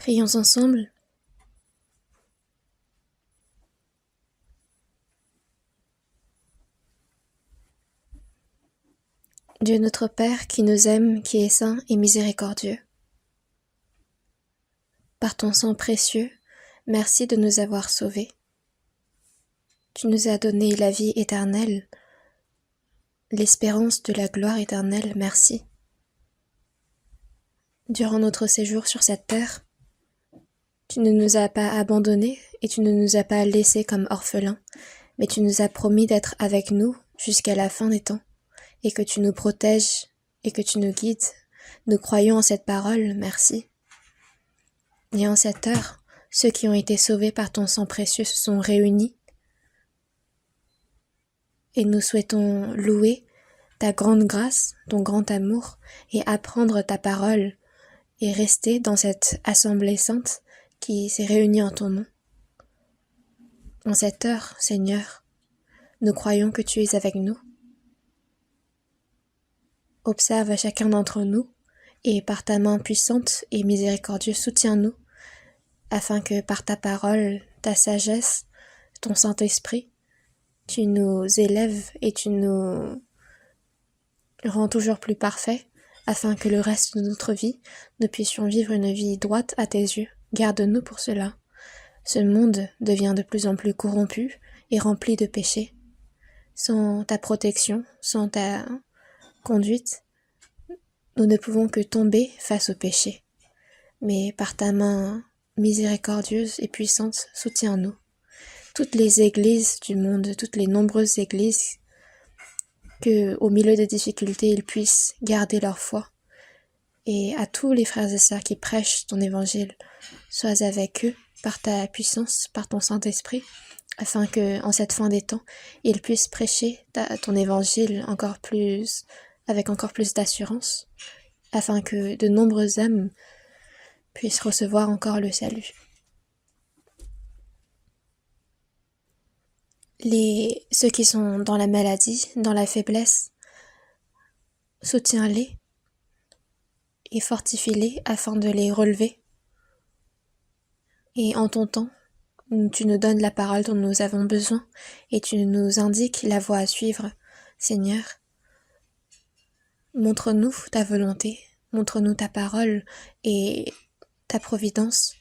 Prions ensemble. Dieu notre Père, qui nous aime, qui est saint et miséricordieux. Par ton sang précieux, merci de nous avoir sauvés. Tu nous as donné la vie éternelle, l'espérance de la gloire éternelle, merci. Durant notre séjour sur cette terre, tu ne nous as pas abandonnés et tu ne nous as pas laissés comme orphelins, mais tu nous as promis d'être avec nous jusqu'à la fin des temps, et que tu nous protèges et que tu nous guides. Nous croyons en cette parole, merci. Et en cette heure, ceux qui ont été sauvés par ton sang précieux se sont réunis, et nous souhaitons louer ta grande grâce, ton grand amour, et apprendre ta parole, et rester dans cette assemblée sainte qui s'est réunie en ton nom. En cette heure, Seigneur, nous croyons que tu es avec nous. Observe chacun d'entre nous, et par ta main puissante et miséricordieuse, soutiens-nous, afin que par ta parole, ta sagesse, ton Saint-Esprit, tu nous élèves et tu nous rends toujours plus parfaits, afin que le reste de notre vie, nous puissions vivre une vie droite à tes yeux. Garde-nous pour cela. Ce monde devient de plus en plus corrompu et rempli de péchés. Sans ta protection, sans ta conduite, nous ne pouvons que tomber face au péché. Mais par ta main miséricordieuse et puissante, soutiens-nous. Toutes les églises du monde, toutes les nombreuses églises, que au milieu des difficultés, ils puissent garder leur foi. Et à tous les frères et sœurs qui prêchent ton évangile, sois avec eux par ta puissance, par ton Saint-Esprit, afin que, en cette fin des temps, ils puissent prêcher ton évangile avec encore plus d'assurance, afin que de nombreuses âmes puissent recevoir encore le salut. Ceux qui sont dans la maladie, dans la faiblesse, soutiens-les et fortifie-les afin de les relever. Et en ton temps, tu nous donnes la parole dont nous avons besoin et tu nous indiques la voie à suivre. Seigneur, montre-nous ta volonté, montre-nous ta parole et ta providence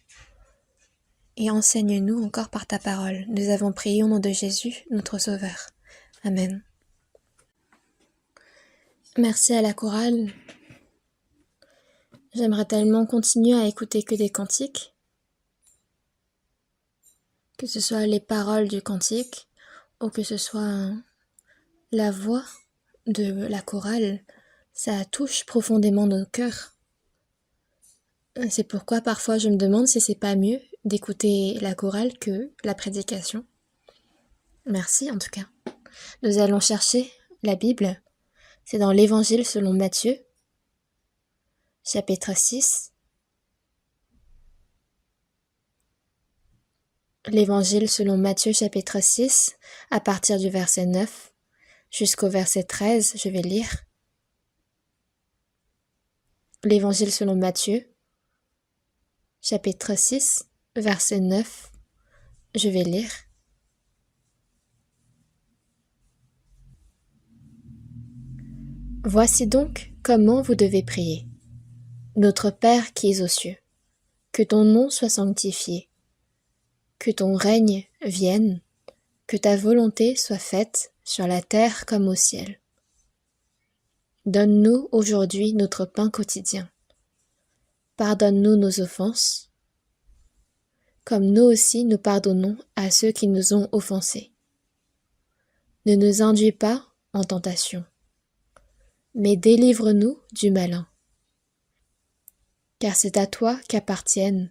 et enseigne-nous encore par ta parole. Nous avons prié au nom de Jésus, notre Sauveur. Amen. Merci à la chorale. J'aimerais tellement continuer à écouter que des cantiques, que ce soit les paroles du cantique ou que ce soit la voix de la chorale. Ça touche profondément nos cœurs. C'est pourquoi parfois je me demande si c'est pas mieux d'écouter la chorale que la prédication. Merci en tout cas. Nous allons chercher la Bible. C'est dans l'Évangile selon Matthieu, chapitre 6. L'Évangile selon Matthieu, chapitre 6, à partir du verset 9 jusqu'au verset 13, je vais lire. L'Évangile selon Matthieu, chapitre 6, verset 9, je vais lire. Voici donc comment vous devez prier. Notre Père qui es aux cieux, que ton nom soit sanctifié, que ton règne vienne, que ta volonté soit faite sur la terre comme au ciel. Donne-nous aujourd'hui notre pain quotidien. Pardonne-nous nos offenses, comme nous aussi nous pardonnons à ceux qui nous ont offensés. Ne nous induis pas en tentation, mais délivre-nous du malin. Car c'est à toi qu'appartiennent,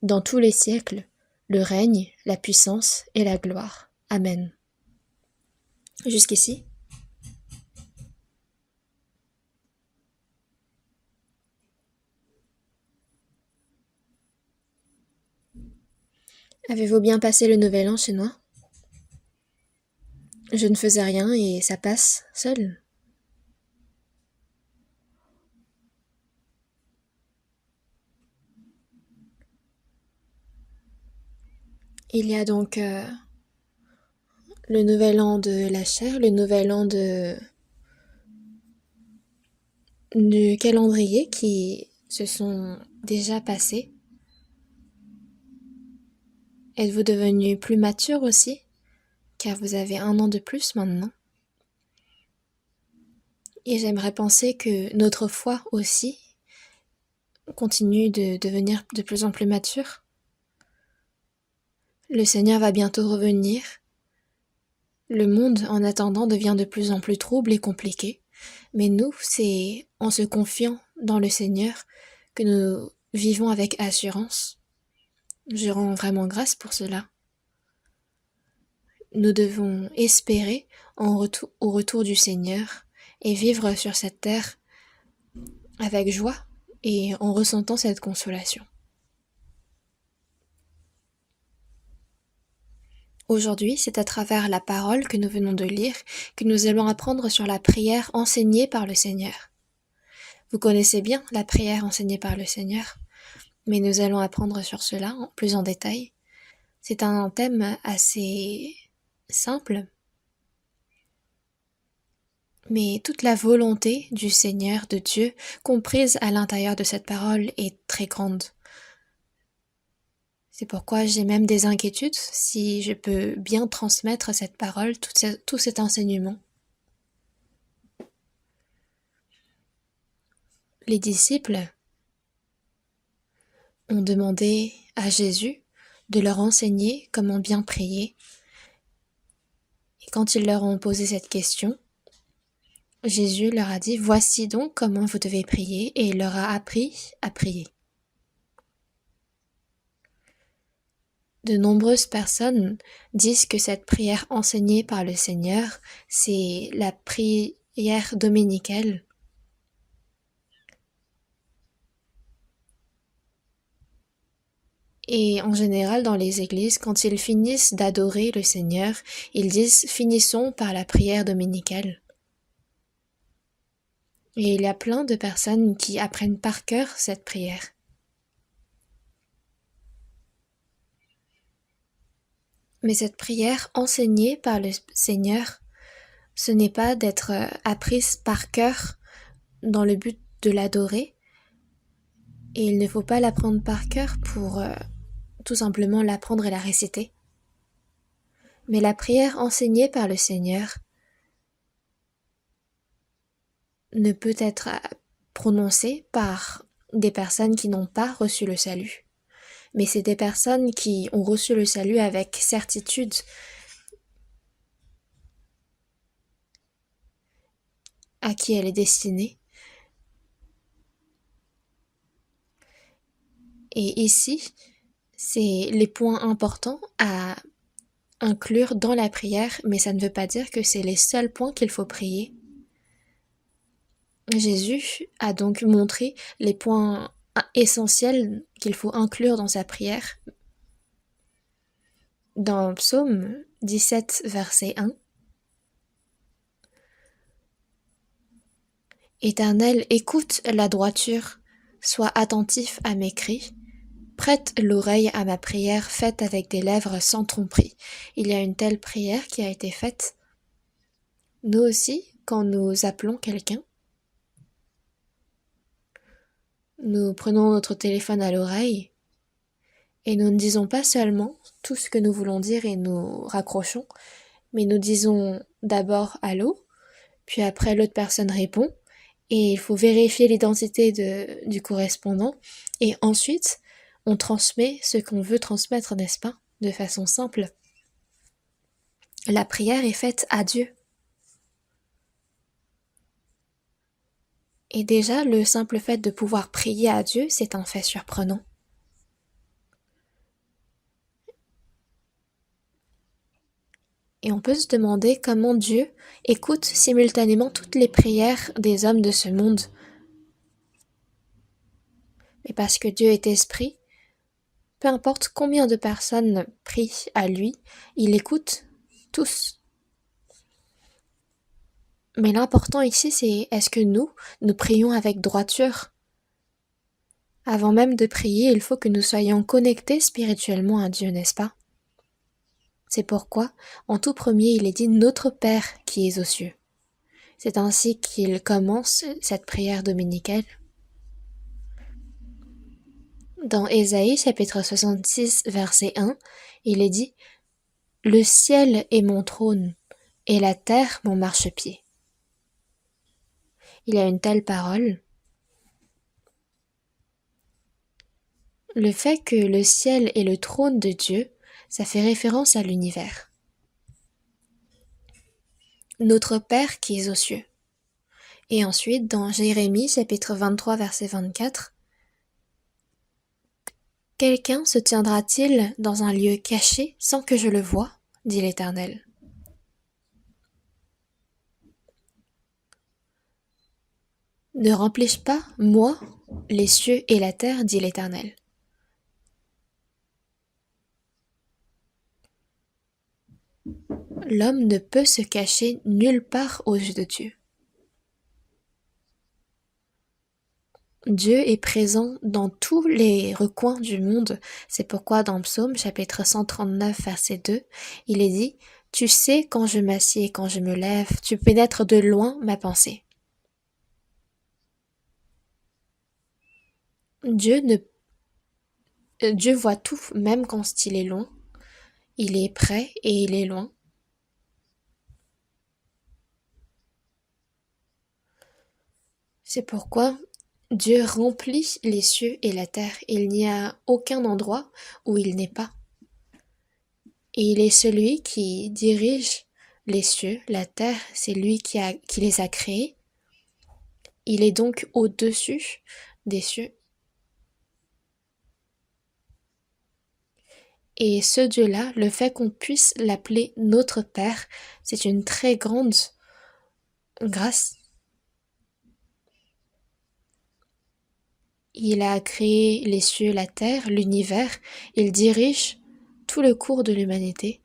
dans tous les siècles, le règne, la puissance et la gloire. Amen. Jusqu'ici. Avez-vous bien passé le Nouvel An chez moi? Je ne faisais rien et ça passe seul. Il y a donc le nouvel an de la chair, le nouvel an du calendrier qui se sont déjà passés. Êtes-vous devenu plus mature aussi, car vous avez un an de plus maintenant? Et j'aimerais penser que notre foi aussi continue de devenir de plus en plus mature. Le Seigneur va bientôt revenir. Le monde, en attendant, devient de plus en plus trouble et compliqué. Mais nous, c'est en se confiant dans le Seigneur que nous vivons avec assurance. Je rends vraiment grâce pour cela. Nous devons espérer au retour du Seigneur et vivre sur cette terre avec joie et en ressentant cette consolation. Aujourd'hui, c'est à travers la parole que nous venons de lire que nous allons apprendre sur la prière enseignée par le Seigneur. Vous connaissez bien la prière enseignée par le Seigneur, mais nous allons apprendre sur cela plus en détail. C'est un thème assez simple, mais toute la volonté du Seigneur, de Dieu, comprise à l'intérieur de cette parole est très grande. C'est pourquoi j'ai même des inquiétudes si je peux bien transmettre cette parole, tout cet enseignement. Les disciples ont demandé à Jésus de leur enseigner comment bien prier. Et quand ils leur ont posé cette question, Jésus leur a dit « Voici donc comment vous devez prier » et il leur a appris à prier. De nombreuses personnes disent que cette prière enseignée par le Seigneur, c'est la prière dominicale. Et en général, dans les églises, quand ils finissent d'adorer le Seigneur, ils disent « Finissons par la prière dominicale ». Et il y a plein de personnes qui apprennent par cœur cette prière. Mais cette prière enseignée par le Seigneur, ce n'est pas d'être apprise par cœur dans le but de l'adorer. Et il ne faut pas l'apprendre par cœur pour tout simplement l'apprendre et la réciter. Mais la prière enseignée par le Seigneur ne peut être prononcée par des personnes qui n'ont pas reçu le salut. Mais c'est des personnes qui ont reçu le salut avec certitude à qui elle est destinée. Et ici, c'est les points importants à inclure dans la prière, mais ça ne veut pas dire que c'est les seuls points qu'il faut prier. Jésus a donc montré les points essentiels qu'il faut inclure dans sa prière. Dans Psaume 17, verset 1, « Éternel, écoute la droiture, sois attentif à mes cris, prête l'oreille à ma prière faite avec des lèvres sans tromperie. » Il y a une telle prière qui a été faite. Nous aussi, quand nous appelons quelqu'un, nous prenons notre téléphone à l'oreille et nous ne disons pas seulement tout ce que nous voulons dire et nous raccrochons, mais nous disons d'abord « allô », puis après l'autre personne répond et il faut vérifier l'identité du correspondant et ensuite on transmet ce qu'on veut transmettre, n'est-ce pas, de façon simple. La prière est faite à Dieu. Et déjà, le simple fait de pouvoir prier à Dieu, c'est un fait surprenant. Et on peut se demander comment Dieu écoute simultanément toutes les prières des hommes de ce monde. Mais parce que Dieu est esprit, peu importe combien de personnes prient à lui, il écoute tous. Mais l'important ici, c'est est-ce que nous prions avec droiture? Avant même de prier, il faut que nous soyons connectés spirituellement à Dieu, n'est-ce pas? C'est pourquoi, en tout premier, il est dit Notre Père qui es aux cieux. C'est ainsi qu'il commence cette prière dominicale. Dans Ésaïe chapitre 66 verset 1, il est dit Le ciel est mon trône et la terre mon marchepied. Il y a une telle parole. Le fait que le ciel est le trône de Dieu, ça fait référence à l'univers. Notre Père qui est aux cieux. Et ensuite, dans Jérémie chapitre 23 verset 24, Quelqu'un se tiendra-t-il dans un lieu caché sans que je le voie, dit l'Éternel. Ne remplis-je pas, moi, les cieux et la terre, dit l'Éternel. L'homme ne peut se cacher nulle part aux yeux de Dieu. Dieu est présent dans tous les recoins du monde. C'est pourquoi dans Psaume chapitre 139 verset 2, il est dit « Tu sais quand je m'assieds et quand je me lève, tu pénètres de loin ma pensée. » Dieu voit tout, même quand il est loin. Il est près et il est loin. C'est pourquoi Dieu remplit les cieux et la terre. Il n'y a aucun endroit où il n'est pas. Et il est celui qui dirige les cieux, la terre, c'est lui qui les a créés. Il est donc au-dessus des cieux. Et ce Dieu-là, le fait qu'on puisse l'appeler notre Père, c'est une très grande grâce. Il a créé les cieux, la terre, l'univers. Il dirige tout le cours de l'humanité.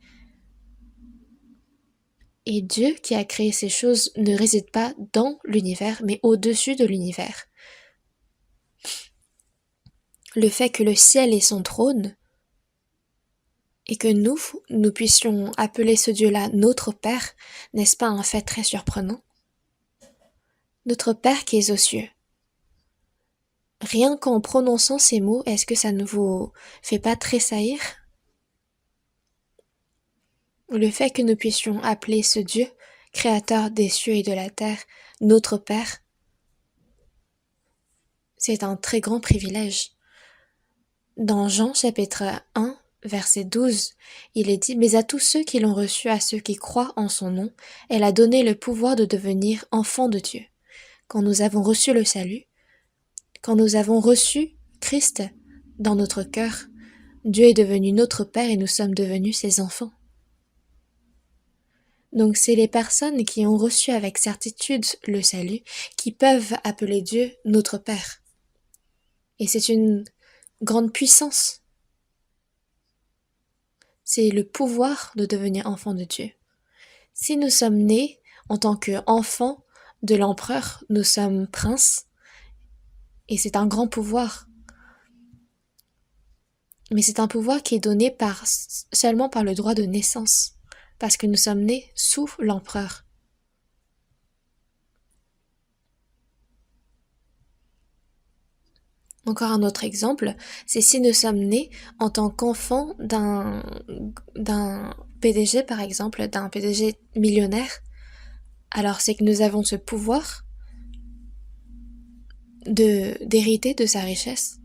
Et Dieu qui a créé ces choses ne réside pas dans l'univers, mais au-dessus de l'univers. Le fait que le ciel est son trône, et que nous puissions appeler ce Dieu-là notre Père, n'est-ce pas un fait très surprenant? Notre Père qui est aux cieux. Rien qu'en prononçant ces mots, est-ce que ça ne vous fait pas tressaillir? Le fait que nous puissions appeler ce Dieu, créateur des cieux et de la terre, notre Père, c'est un très grand privilège. Dans Jean chapitre 1, verset 12, il est dit « Mais à tous ceux qui l'ont reçu, à ceux qui croient en son nom, elle a donné le pouvoir de devenir enfants de Dieu. » Quand nous avons reçu le salut, quand nous avons reçu Christ dans notre cœur, Dieu est devenu notre Père et nous sommes devenus ses enfants. Donc c'est les personnes qui ont reçu avec certitude le salut qui peuvent appeler Dieu notre Père. Et c'est une grande puissance. C'est le pouvoir de devenir enfant de Dieu. Si nous sommes nés en tant qu'enfants de l'empereur, nous sommes princes, et c'est un grand pouvoir. Mais c'est un pouvoir qui est donné seulement par le droit de naissance, parce que nous sommes nés sous l'empereur. Encore un autre exemple, c'est si nous sommes nés en tant qu'enfants d'un PDG, par exemple, d'un PDG millionnaire, alors c'est que nous avons ce pouvoir d'hériter de sa richesse.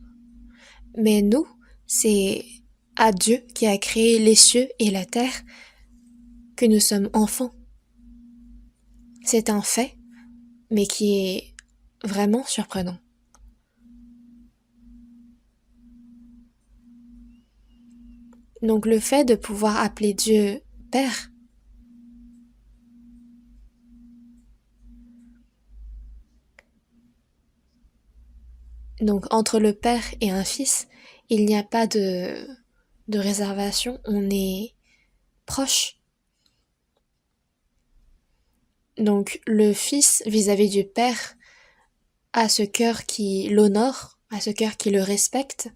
Mais nous, c'est à Dieu qui a créé les cieux et la terre que nous sommes enfants. C'est un fait, mais qui est vraiment surprenant. Donc le fait de pouvoir appeler Dieu Père, donc entre le Père et un Fils, il n'y a pas de réservation, on est proche. Donc le Fils vis-à-vis du Père a ce cœur qui l'honore, a ce cœur qui le respecte.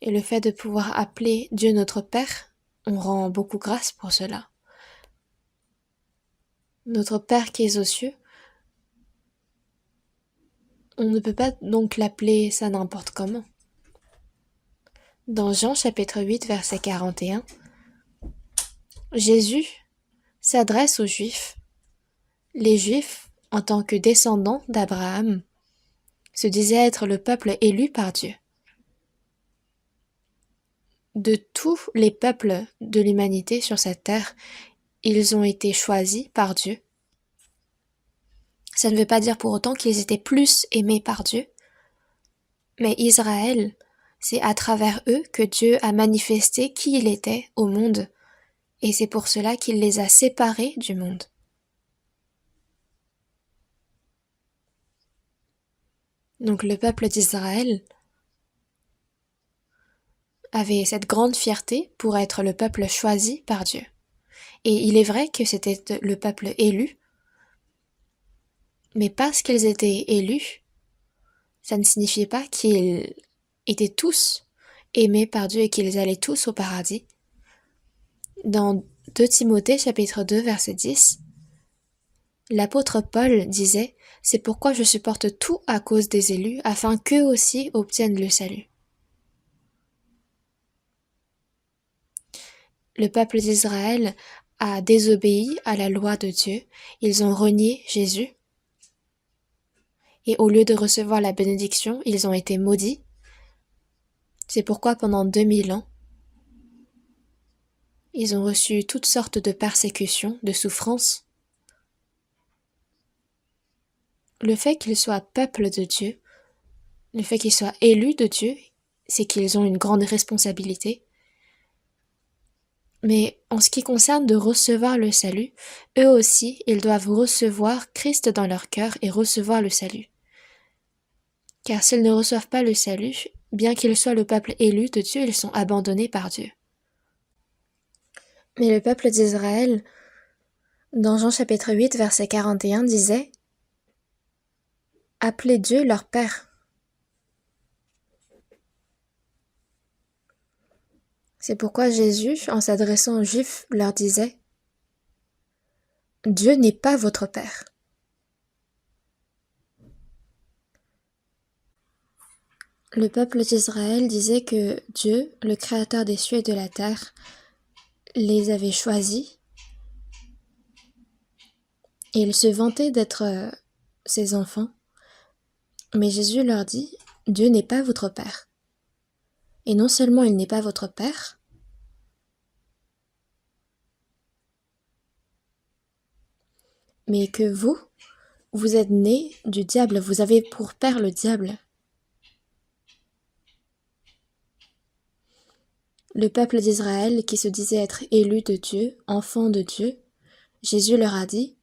Et le fait de pouvoir appeler Dieu notre Père, on rend beaucoup grâce pour cela. Notre Père qui est aux cieux, on ne peut pas donc l'appeler ça n'importe comment. Dans Jean chapitre 8 verset 41, Jésus s'adresse aux Juifs. Les Juifs, en tant que descendants d'Abraham, se disaient être le peuple élu par Dieu. De tous les peuples de l'humanité sur cette terre, ils ont été choisis par Dieu. Ça ne veut pas dire pour autant qu'ils étaient plus aimés par Dieu, mais Israël, c'est à travers eux que Dieu a manifesté qui il était au monde, et c'est pour cela qu'il les a séparés du monde. Donc le peuple d'Israël avait cette grande fierté pour être le peuple choisi par Dieu. Et il est vrai que c'était le peuple élu, mais parce qu'ils étaient élus, ça ne signifiait pas qu'ils étaient tous aimés par Dieu et qu'ils allaient tous au paradis. Dans 2 Timothée chapitre 2 verset 10, l'apôtre Paul disait « C'est pourquoi je supporte tout à cause des élus, afin qu'eux aussi obtiennent le salut. » Le peuple d'Israël a désobéi à la loi de Dieu, ils ont renié Jésus, et au lieu de recevoir la bénédiction, ils ont été maudits. C'est pourquoi pendant 2000 ans, ils ont reçu toutes sortes de persécutions, de souffrances. Le fait qu'ils soient peuple de Dieu, le fait qu'ils soient élus de Dieu, c'est qu'ils ont une grande responsabilité. Mais en ce qui concerne de recevoir le salut, eux aussi, ils doivent recevoir Christ dans leur cœur et recevoir le salut. Car s'ils ne reçoivent pas le salut, bien qu'ils soient le peuple élu de Dieu, ils sont abandonnés par Dieu. Mais le peuple d'Israël, dans Jean chapitre 8, verset 41, disait « Appelez Dieu leur Père ». C'est pourquoi Jésus, en s'adressant aux Juifs, leur disait « Dieu n'est pas votre Père ». Le peuple d'Israël disait que Dieu, le Créateur des cieux et de la terre, les avait choisis et ils se vantaient d'être ses enfants. Mais Jésus leur dit « Dieu n'est pas votre Père ». Et non seulement il n'est pas votre Père, mais que vous êtes nés du diable, vous avez pour père le diable. Le peuple d'Israël, qui se disait être élu de Dieu, enfant de Dieu, Jésus leur a dit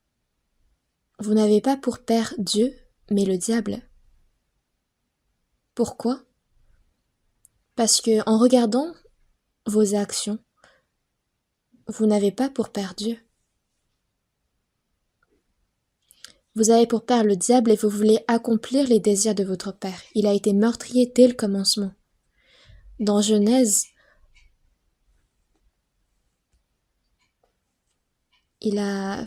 « Vous n'avez pas pour père Dieu, mais le diable. » Pourquoi ? Parce que en regardant vos actions, vous n'avez pas pour père Dieu. Vous avez pour père le diable et vous voulez accomplir les désirs de votre père. Il a été meurtrier dès le commencement. Dans Genèse, il a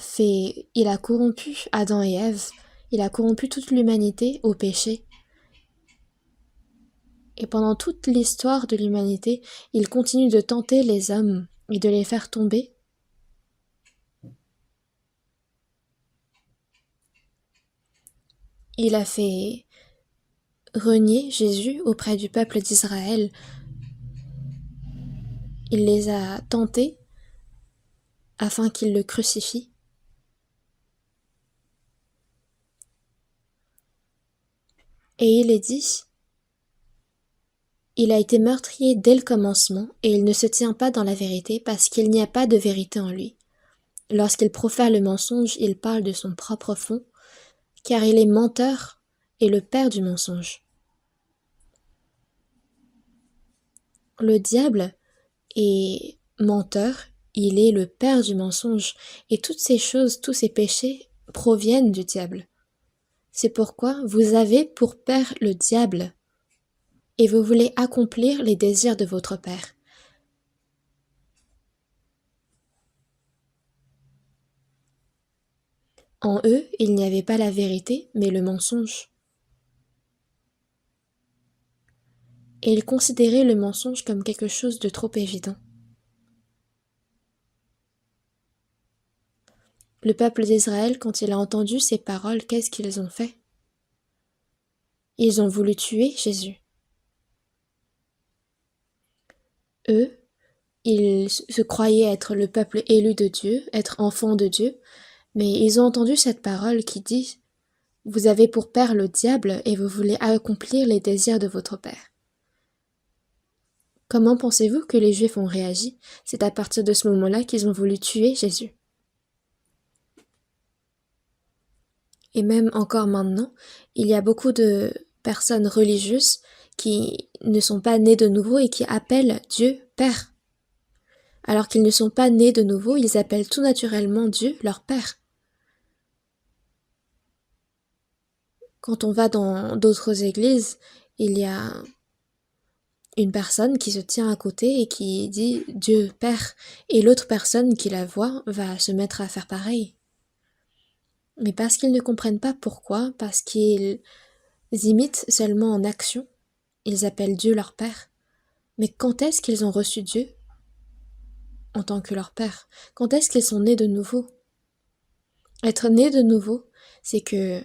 corrompu Adam et Ève, il a corrompu toute l'humanité au péché. Et pendant toute l'histoire de l'humanité, il continue de tenter les hommes et de les faire tomber. Il a fait renier Jésus auprès du peuple d'Israël. Il les a tentés afin qu'ils le crucifient. Et il est dit, il a été meurtrier dès le commencement et il ne se tient pas dans la vérité parce qu'il n'y a pas de vérité en lui. Lorsqu'il profère le mensonge, il parle de son propre fond, car il est menteur et le père du mensonge. Le diable est menteur, il est le père du mensonge, et toutes ces choses, tous ces péchés proviennent du diable. C'est pourquoi vous avez pour père le diable. et vous voulez accomplir les désirs de votre père. En eux, il n'y avait pas la vérité, mais le mensonge. Et ils considéraient le mensonge comme quelque chose de trop évident. Le peuple d'Israël, quand il a entendu ces paroles, qu'est-ce qu'ils ont fait? Ils ont voulu tuer Jésus. Eux, ils se croyaient être le peuple élu de Dieu, être enfants de Dieu, mais ils ont entendu cette parole qui dit « Vous avez pour père le diable et vous voulez accomplir les désirs de votre père. » Comment pensez-vous que les Juifs ont réagi? C'est à partir de ce moment-là qu'ils ont voulu tuer Jésus. Et même encore maintenant, il y a beaucoup de personnes religieuses qui ne sont pas nées de nouveau et qui appellent Dieu Père. Alors qu'ils ne sont pas nés de nouveau, ils appellent tout naturellement Dieu leur Père. Quand on va dans d'autres églises, il y a une personne qui se tient à côté et qui dit Dieu Père, et l'autre personne qui la voit va se mettre à faire pareil. Mais parce qu'ils ne comprennent pas pourquoi, parce qu'ils imitent seulement en action, ils appellent Dieu leur Père. Mais quand est-ce qu'ils ont reçu Dieu en tant que leur Père? Quand est-ce qu'ils sont nés de nouveau? Être né de nouveau, c'est que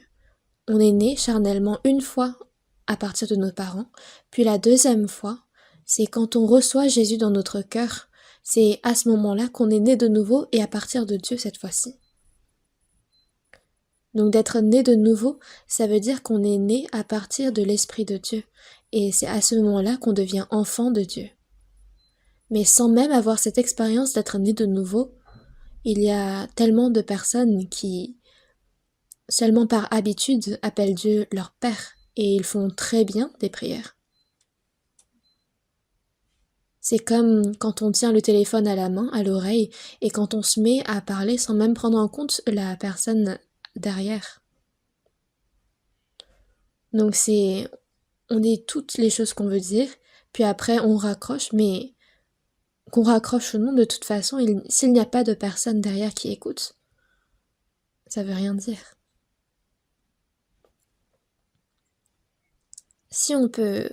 on est né charnellement une fois à partir de nos parents, puis la deuxième fois, c'est quand on reçoit Jésus dans notre cœur, c'est à ce moment-là qu'on est né de nouveau et à partir de Dieu cette fois-ci. Donc d'être né de nouveau, ça veut dire qu'on est né à partir de l'Esprit de Dieu, et c'est à ce moment-là qu'on devient enfant de Dieu. Mais sans même avoir cette expérience d'être né de nouveau, il y a tellement de personnes qui, seulement par habitude, appellent Dieu leur Père, et ils font très bien des prières. C'est comme quand on tient le téléphone à la main, à l'oreille, et quand on se met à parler sans même prendre en compte la personne derrière. Donc on dit toutes les choses qu'on veut dire, puis après on raccroche, mais qu'on raccroche ou non, de toute façon, s'il n'y a pas de personne derrière qui écoute, ça veut rien dire. Si on peut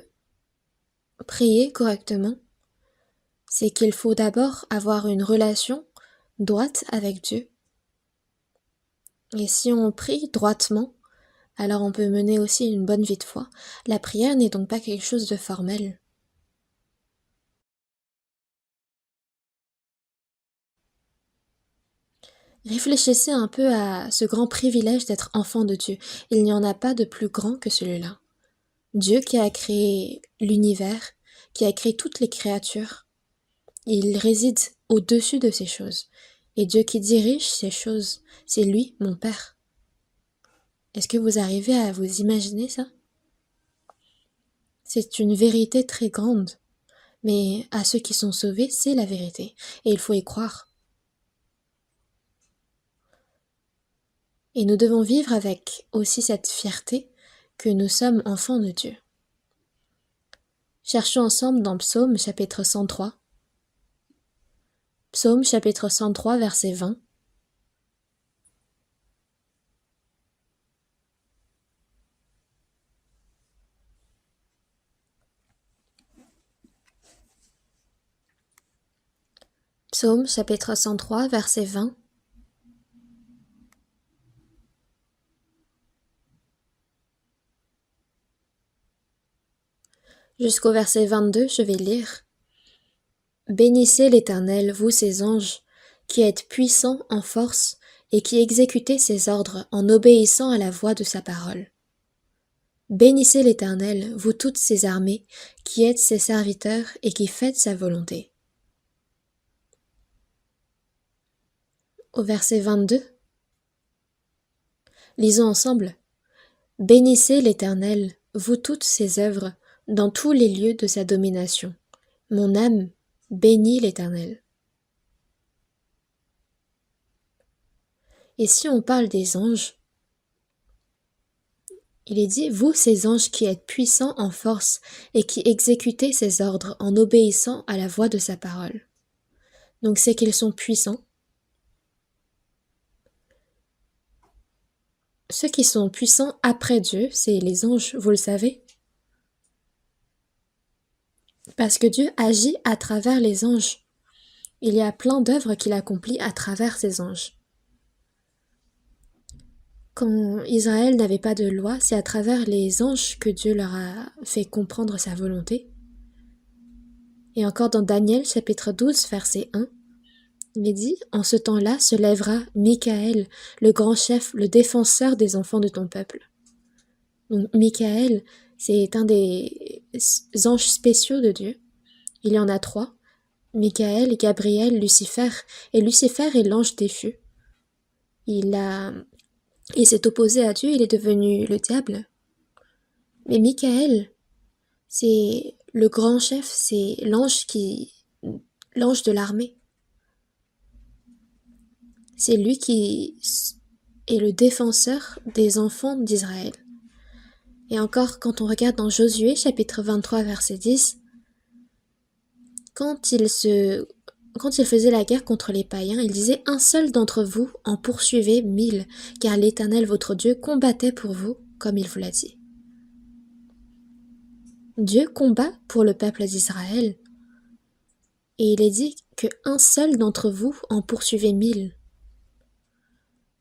prier correctement, c'est qu'il faut d'abord avoir une relation droite avec Dieu. Et si on prie droitement, alors on peut mener aussi une bonne vie de foi. La prière n'est donc pas quelque chose de formel. Réfléchissez un peu à ce grand privilège d'être enfant de Dieu. Il n'y en a pas de plus grand que celui-là. Dieu qui a créé l'univers, qui a créé toutes les créatures, il réside au-dessus de ces choses. Et Dieu qui dirige ces choses, c'est lui, mon Père. Est-ce que vous arrivez à vous imaginer ça? C'est une vérité très grande, mais à ceux qui sont sauvés, c'est la vérité, et il faut y croire. Et nous devons vivre avec aussi cette fierté que nous sommes enfants de Dieu. Cherchons ensemble dans Psaume chapitre 103. Psaume chapitre 103 verset 20. Psaume chapitre 103 verset 20. Jusqu'au verset 22, je vais lire. Bénissez l'Éternel, vous ses anges, qui êtes puissants en force et qui exécutez ses ordres en obéissant à la voix de sa parole. Bénissez l'Éternel, vous toutes ses armées, qui êtes ses serviteurs et qui faites sa volonté. Au verset 22, lisons ensemble. Bénissez l'Éternel, vous toutes ses œuvres, dans tous les lieux de sa domination. Mon âme bénit l'Éternel. Et si on parle des anges, Il est dit, vous ces anges qui êtes puissants en force et qui exécutez ses ordres en obéissant à la voix de sa parole. Donc c'est qu'ils sont puissants. Ceux qui sont puissants après Dieu, c'est les anges, vous le savez. Parce que Dieu agit à travers les anges. Il y a plein d'œuvres qu'il accomplit à travers ces anges. Quand Israël n'avait pas de loi, c'est à travers les anges que Dieu leur a fait comprendre sa volonté. Et encore dans Daniel chapitre 12 verset 1, il est dit « En ce temps-là se lèvera Michaël, le grand chef, le défenseur des enfants de ton peuple. » Donc Michaël, c'est un des anges spéciaux de Dieu. Il y en a 3. Michaël, Gabriel, Lucifer. Et Lucifer est l'ange déchu. Il s'est opposé à Dieu, il est devenu le diable. Mais Michaël, c'est le grand chef, c'est l'ange de l'armée. C'est lui qui est le défenseur des enfants d'Israël. Et encore, quand on regarde dans Josué, chapitre 23, verset 10, quand il faisait la guerre contre les païens, il disait « Un seul d'entre vous en poursuivait 1000, car l'Éternel votre Dieu combattait pour vous, comme il vous l'a dit. » Dieu combat pour le peuple d'Israël, et il est dit que un seul d'entre vous en poursuivait 1000.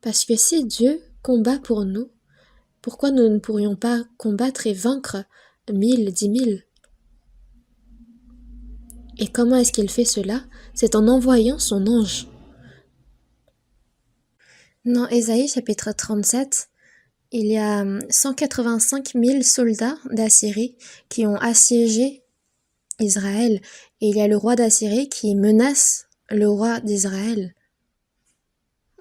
Parce que si Dieu combat pour nous, pourquoi nous ne pourrions pas combattre et vaincre 1000, 10 000? Et comment est-ce qu'il fait cela? C'est en envoyant son ange. Dans Ésaïe chapitre 37, il y a 185 000 soldats d'Assyrie qui ont assiégé Israël. Et il y a le roi d'Assyrie qui menace le roi d'Israël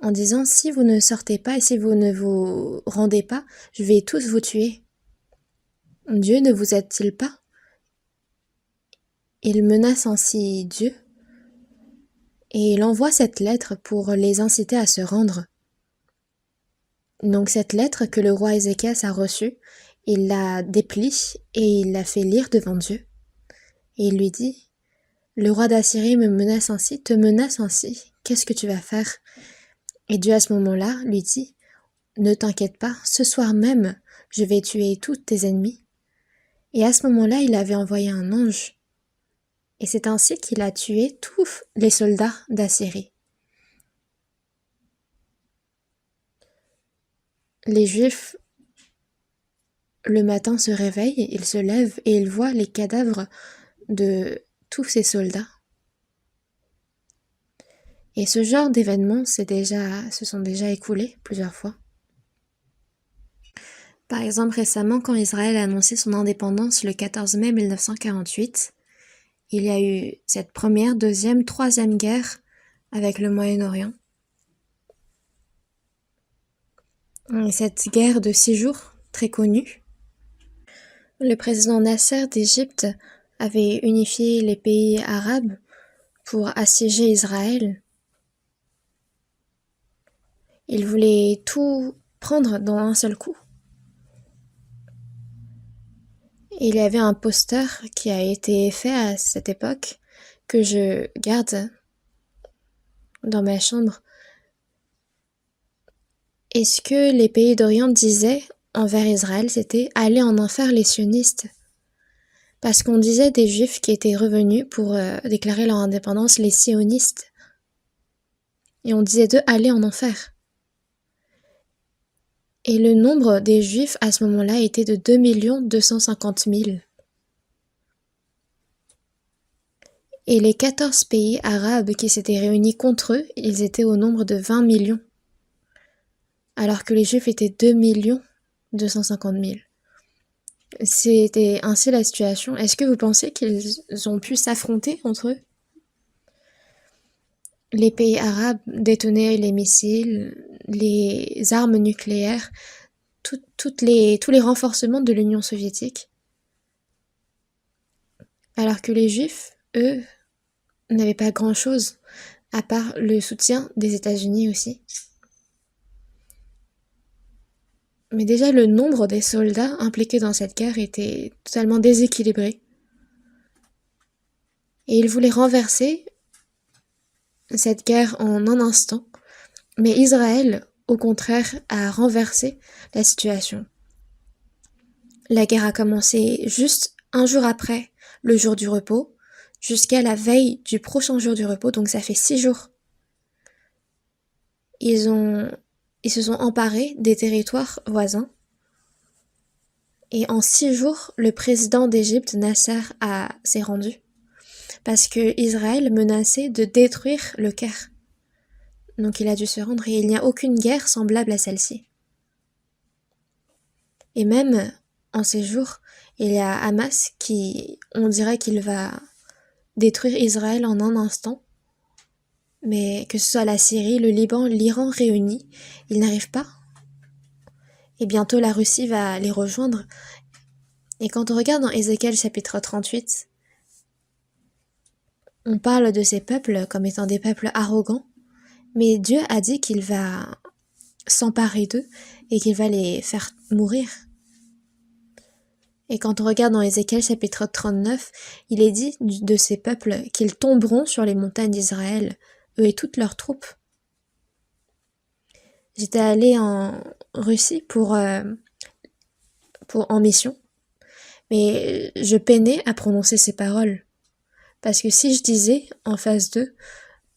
en disant « Si vous ne sortez pas et si vous ne vous rendez pas, je vais tous vous tuer. » Dieu ne vous aide-t-il pas? Il menace ainsi Dieu et il envoie cette lettre pour les inciter à se rendre. Donc cette lettre que le roi Ézéchias a reçue, il la déplie et il la fait lire devant Dieu. Et il lui dit « Le roi d'Assyrie me menace ainsi, te menace ainsi, qu'est-ce que tu vas faire ?» Et Dieu à ce moment-là lui dit « Ne t'inquiète pas, ce soir même, je vais tuer tous tes ennemis. » Et à ce moment-là, il avait envoyé un ange. Et c'est ainsi qu'il a tué tous les soldats d'Assyrie. Les Juifs, le matin, se réveillent, ils se lèvent et ils voient les cadavres de tous ces soldats. Et ce genre d'événements se sont déjà écoulés plusieurs fois. Par exemple, récemment, quand Israël a annoncé son indépendance le 14 mai 1948, il y a eu cette première, deuxième, troisième guerre avec le Moyen-Orient. Et cette guerre de 6 jours, très connue, le président Nasser d'Égypte avait unifié les pays arabes pour assiéger Israël. Il voulait tout prendre dans un seul coup. Il y avait un poster qui a été fait à cette époque que je garde dans ma chambre. Et ce que les pays d'Orient disaient envers Israël, c'était « aller en enfer les sionistes ». Parce qu'on disait des juifs qui étaient revenus pour déclarer leur indépendance, les sionistes. Et on disait d'eux « aller en enfer ». Et le nombre des juifs à ce moment-là était de 2 250 000. Et les 14 pays arabes qui s'étaient réunis contre eux, ils étaient au nombre de 20 millions. Alors que les juifs étaient 2 250 000. C'était ainsi la situation. Est-ce que vous pensez qu'ils ont pu s'affronter entre eux? Les pays arabes détenaient les missiles, les armes nucléaires, tous les renforcements de l'Union soviétique. Alors que les Juifs, eux, n'avaient pas grand-chose, à part le soutien des États-Unis aussi. Mais déjà, le nombre des soldats impliqués dans cette guerre était totalement déséquilibré. Et ils voulaient renverser cette guerre en un instant. Mais Israël, au contraire, a renversé la situation. La guerre a commencé juste un jour après le jour du repos, jusqu'à la veille du prochain jour du repos, donc ça fait 6 jours. Ils se sont emparés des territoires voisins. Et en 6 jours, le président d'Égypte, Nasser, s'est rendu. Parce que Israël menaçait de détruire le Caire. Donc il a dû se rendre et il n'y a aucune guerre semblable à celle-ci. Et même en ces jours, il y a Hamas qui, on dirait qu'il va détruire Israël en un instant. Mais que ce soit la Syrie, le Liban, l'Iran réunis, ils n'arrivent pas. Et bientôt la Russie va les rejoindre. Et quand on regarde dans Ézéchiel chapitre 38, on parle de ces peuples comme étant des peuples arrogants, mais Dieu a dit qu'il va s'emparer d'eux et qu'il va les faire mourir. Et quand on regarde dans Ézéchiel chapitre 39, il est dit de ces peuples qu'ils tomberont sur les montagnes d'Israël, eux et toutes leurs troupes. J'étais allée en Russie en mission, mais je peinais à prononcer ces paroles. Parce que si je disais en face d'eux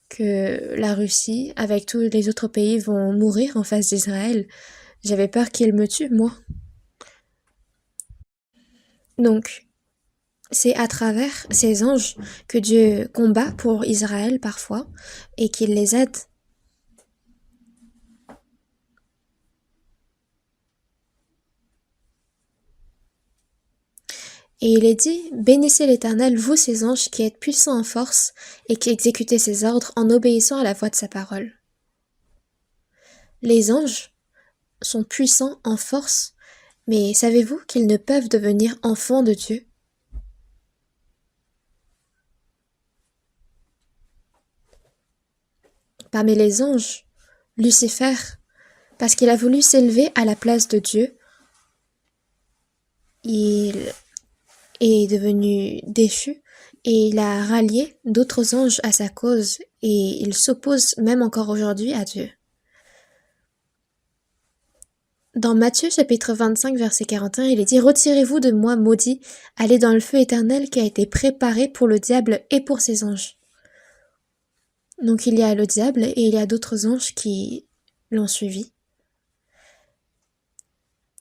que la Russie, avec tous les autres pays, vont mourir en face d'Israël, j'avais peur qu'ils me tuent, moi. Donc, c'est à travers ces anges que Dieu combat pour Israël parfois et qu'il les aide. Et il est dit, bénissez l'Éternel, vous ses anges qui êtes puissants en force et qui exécutez ses ordres en obéissant à la voix de sa parole. Les anges sont puissants en force, mais savez-vous qu'ils ne peuvent devenir enfants de Dieu? Parmi les anges, Lucifer, parce qu'il a voulu s'élever à la place de Dieu, il est devenu déchu et il a rallié d'autres anges à sa cause et il s'oppose même encore aujourd'hui à Dieu. Dans Matthieu chapitre 25 verset 41, il est dit « Retirez-vous de moi, maudits, allez dans le feu éternel qui a été préparé pour le diable et pour ses anges. » Donc il y a le diable et il y a d'autres anges qui l'ont suivi.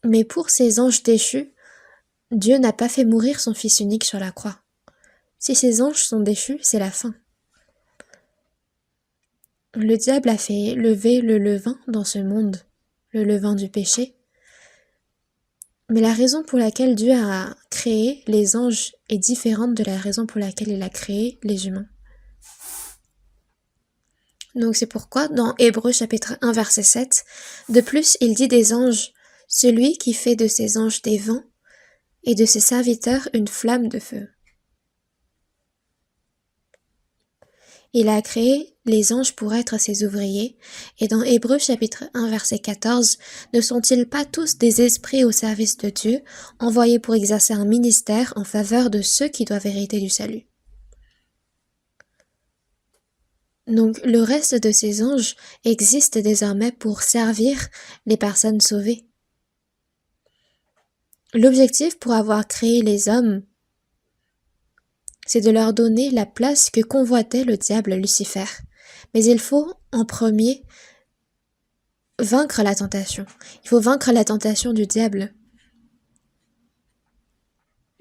Mais pour ces anges déchus, Dieu n'a pas fait mourir son Fils unique sur la croix. Si ces anges sont déchus, c'est la fin. Le diable a fait lever le levain dans ce monde, le levain du péché. Mais la raison pour laquelle Dieu a créé les anges est différente de la raison pour laquelle il a créé les humains. Donc c'est pourquoi dans Hébreux chapitre 1 verset 7, de plus il dit des anges, celui qui fait de ses anges des vents et de ses serviteurs une flamme de feu. Il a créé les anges pour être ses ouvriers, et dans Hébreux chapitre 1 verset 14, ne sont-ils pas tous des esprits au service de Dieu, envoyés pour exercer un ministère en faveur de ceux qui doivent hériter du salut? Donc le reste de ces anges existe désormais pour servir les personnes sauvées. L'objectif pour avoir créé les hommes, c'est de leur donner la place que convoitait le diable Lucifer. Mais il faut, en premier, vaincre la tentation. Il faut vaincre la tentation du diable.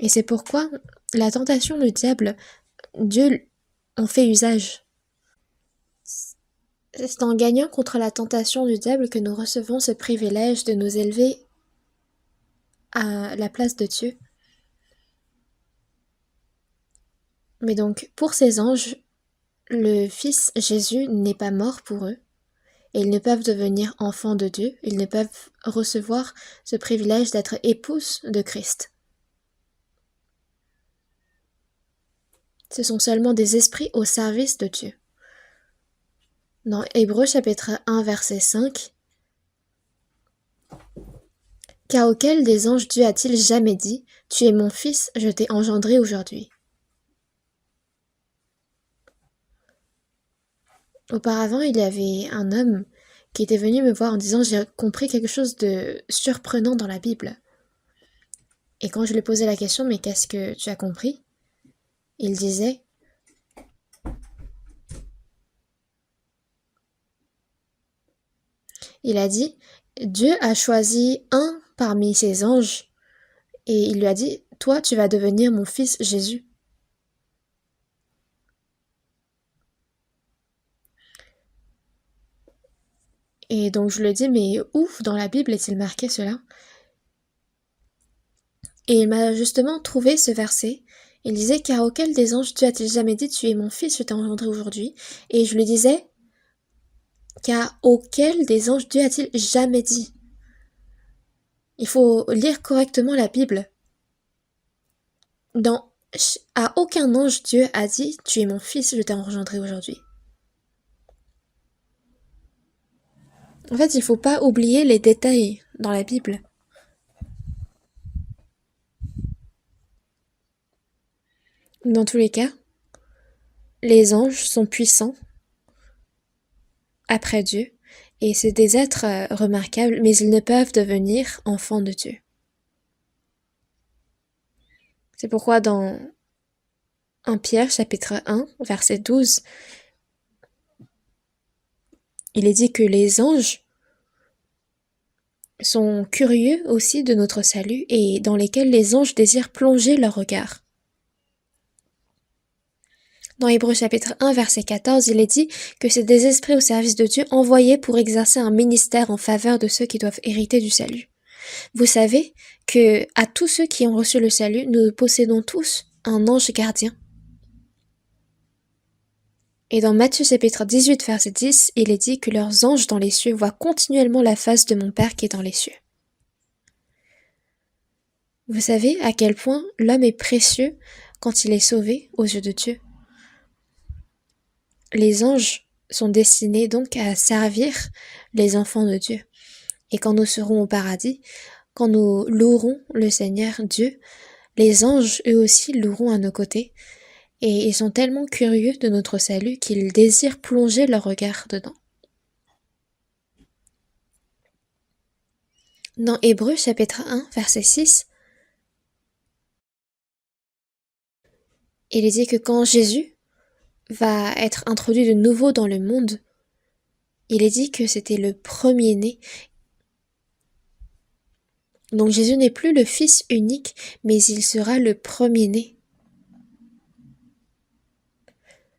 Et c'est pourquoi la tentation du diable, Dieu en fait usage. C'est en gagnant contre la tentation du diable que nous recevons ce privilège de nous élever à la place de Dieu. Mais donc, pour ces anges, le Fils Jésus n'est pas mort pour eux, et ils ne peuvent devenir enfants de Dieu, ils ne peuvent recevoir ce privilège d'être épouses de Christ. Ce sont seulement des esprits au service de Dieu. Dans Hébreux chapitre 1 verset 5, Car auquel des anges Dieu a-t-il jamais dit, tu es mon fils, je t'ai engendré aujourd'hui. Auparavant, il y avait un homme qui était venu me voir en disant, j'ai compris quelque chose de surprenant dans la Bible. Et quand je lui posais la question, mais qu'est-ce que tu as compris? Il disait, il a dit, Dieu a choisi un parmi ses anges et il lui a dit, toi, tu vas devenir mon fils Jésus. Et donc je lui ai dit, mais où dans la Bible est-il marqué cela? Et il m'a justement trouvé ce verset. Il disait, car auquel des anges Dieu a-t-il jamais dit, tu es mon fils, je t'ai engendré aujourd'hui? Et je lui disais, car auquel des anges Dieu a-t-il jamais dit? Il faut lire correctement la Bible. À aucun ange Dieu a dit, tu es mon fils, je t'ai engendré aujourd'hui. En fait, il faut pas oublier les détails dans la Bible. Dans tous les cas, les anges sont puissants après Dieu, et c'est des êtres remarquables, mais ils ne peuvent devenir enfants de Dieu. C'est pourquoi dans 1 Pierre chapitre 1, verset 12, il est dit que les anges sont curieux aussi de notre salut et dans lesquels les anges désirent plonger leur regard. Dans Hébreux chapitre 1, verset 14, il est dit que c'est des esprits au service de Dieu envoyés pour exercer un ministère en faveur de ceux qui doivent hériter du salut. Vous savez que à tous ceux qui ont reçu le salut, nous possédons tous un ange gardien. Et dans Matthieu chapitre 18, verset 10, il est dit que leurs anges dans les cieux voient continuellement la face de mon Père qui est dans les cieux. Vous savez à quel point l'homme est précieux quand il est sauvé aux yeux de Dieu. Les anges sont destinés donc à servir les enfants de Dieu. Et quand nous serons au paradis, quand nous louerons le Seigneur Dieu, les anges eux aussi loueront à nos côtés. Et ils sont tellement curieux de notre salut qu'ils désirent plonger leur regard dedans. Dans Hébreux chapitre 1, verset 6, il est dit que quand Jésus va être introduit de nouveau dans le monde, il est dit que c'était le premier-né. Donc Jésus n'est plus le Fils unique, mais il sera le premier-né.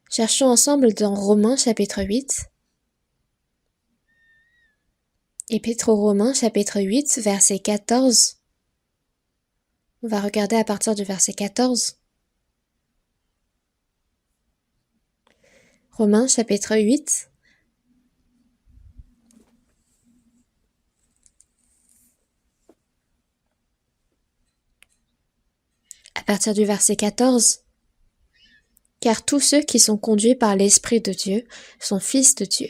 Cherchons ensemble dans Romains chapitre 8. Épître aux Romains chapitre 8, verset 14. On va regarder à partir du verset 14. Romains chapitre 8. À partir du verset 14. Car tous ceux qui sont conduits par l'Esprit de Dieu sont fils de Dieu.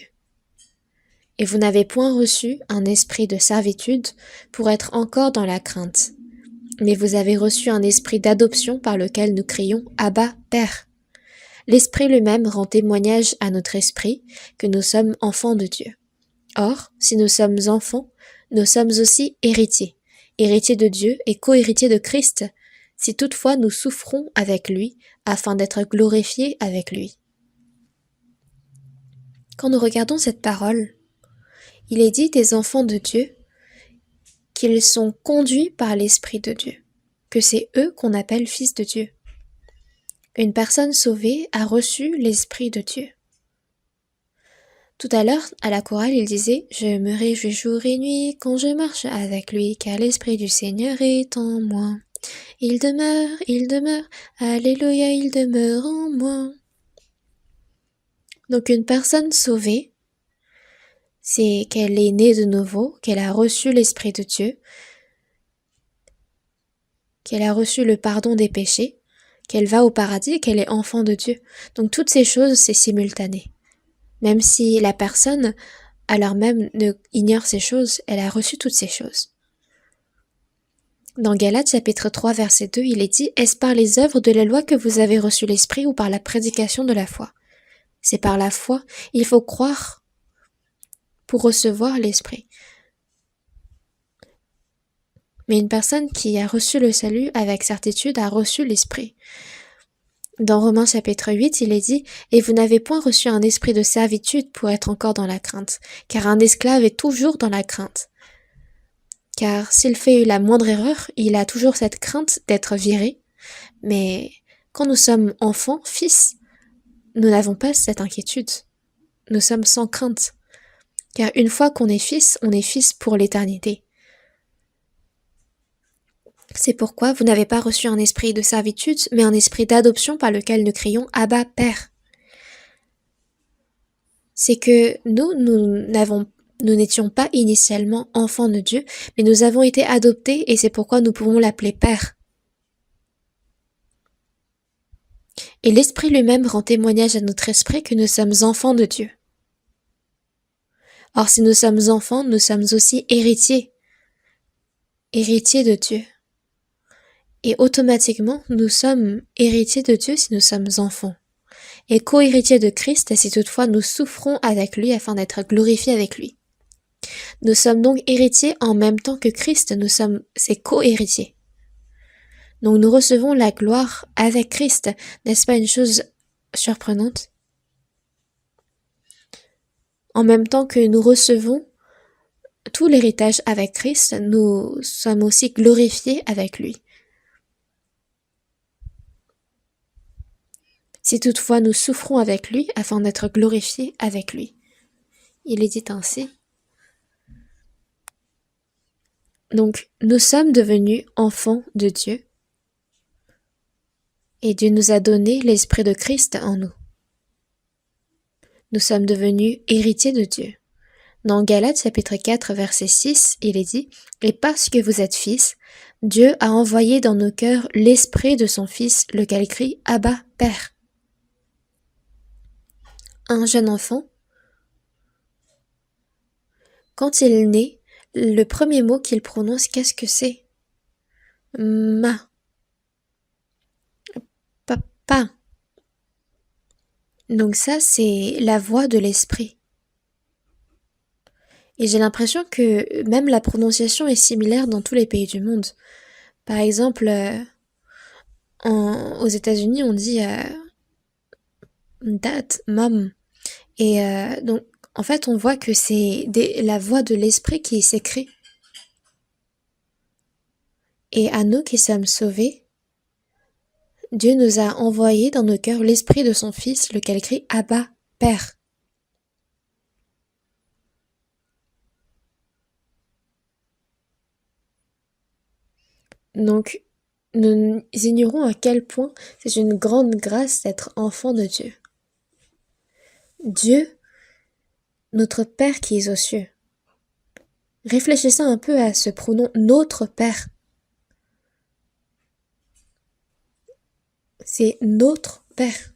Et vous n'avez point reçu un esprit de servitude pour être encore dans la crainte, mais vous avez reçu un esprit d'adoption par lequel nous crions « Abba, Père ». L'Esprit lui-même rend témoignage à notre esprit que nous sommes enfants de Dieu. Or, si nous sommes enfants, nous sommes aussi héritiers, héritiers de Dieu et co-héritiers de Christ, si toutefois nous souffrons avec lui, afin d'être glorifiés avec lui. Quand nous regardons cette parole, il est dit des enfants de Dieu qu'ils sont conduits par l'Esprit de Dieu, que c'est eux qu'on appelle fils de Dieu. Une personne sauvée a reçu l'Esprit de Dieu. Tout à l'heure, à la chorale, il disait « Je me réjouis jour et nuit quand je marche avec lui, car l'Esprit du Seigneur est en moi. Il demeure, alléluia, il demeure en moi. » Donc une personne sauvée, c'est qu'elle est née de nouveau, qu'elle a reçu l'Esprit de Dieu, qu'elle a reçu le pardon des péchés, qu'elle va au paradis et qu'elle est enfant de Dieu. Donc toutes ces choses, c'est simultané. Même si la personne, alors même, ignore ces choses, elle a reçu toutes ces choses. Dans Galates chapitre 3 verset 2, il est dit « Est-ce par les œuvres de la loi que vous avez reçu l'Esprit ou par la prédication de la foi ?» C'est par la foi. Il faut croire pour recevoir l'Esprit. Mais une personne qui a reçu le salut avec certitude a reçu l'Esprit. Dans Romains chapitre 8, il est dit « Et vous n'avez point reçu un esprit de servitude pour être encore dans la crainte, car un esclave est toujours dans la crainte. Car s'il fait la moindre erreur, il a toujours cette crainte d'être viré. Mais quand nous sommes enfants, fils, nous n'avons pas cette inquiétude. Nous sommes sans crainte. Car une fois qu'on est fils pour l'éternité. C'est pourquoi vous n'avez pas reçu un esprit de servitude, mais un esprit d'adoption par lequel nous crions « Abba, Père ». C'est que nous n'étions pas initialement enfants de Dieu, mais nous avons été adoptés et c'est pourquoi nous pouvons l'appeler Père. Et l'Esprit lui-même rend témoignage à notre esprit que nous sommes enfants de Dieu. Or, si nous sommes enfants, nous sommes aussi héritiers de Dieu. Et automatiquement, nous sommes héritiers de Dieu si nous sommes enfants. Et co-héritiers de Christ si toutefois nous souffrons avec lui afin d'être glorifiés avec lui. Nous sommes donc héritiers en même temps que Christ, nous sommes ses co-héritiers. Donc nous recevons la gloire avec Christ, n'est-ce pas une chose surprenante? En même temps que nous recevons tout l'héritage avec Christ, nous sommes aussi glorifiés avec lui. Si toutefois nous souffrons avec lui afin d'être glorifiés avec lui. Il est dit ainsi. Donc, nous sommes devenus enfants de Dieu et Dieu nous a donné l'Esprit de Christ en nous. Nous sommes devenus héritiers de Dieu. Dans Galates chapitre 4 verset 6, il est dit « Et parce que vous êtes fils, Dieu a envoyé dans nos cœurs l'Esprit de son Fils, lequel crie « Abba, Père ». Un jeune enfant, quand il naît, le premier mot qu'il prononce, qu'est-ce que c'est? Ma. Papa. Donc ça, c'est la voix de l'esprit. Et j'ai l'impression que même la prononciation est similaire dans tous les pays du monde. Par exemple, aux États-Unis, on dit dad, mom. Et donc, en fait, on voit que c'est la voix de l'esprit qui s'écrit. Et à nous qui sommes sauvés, Dieu nous a envoyé dans nos cœurs l'esprit de son Fils, lequel crie Abba, Père. Donc, nous ignorons à quel point c'est une grande grâce d'être enfant de Dieu. Dieu, notre Père qui est aux cieux. Réfléchissez un peu à ce pronom notre Père. C'est notre Père.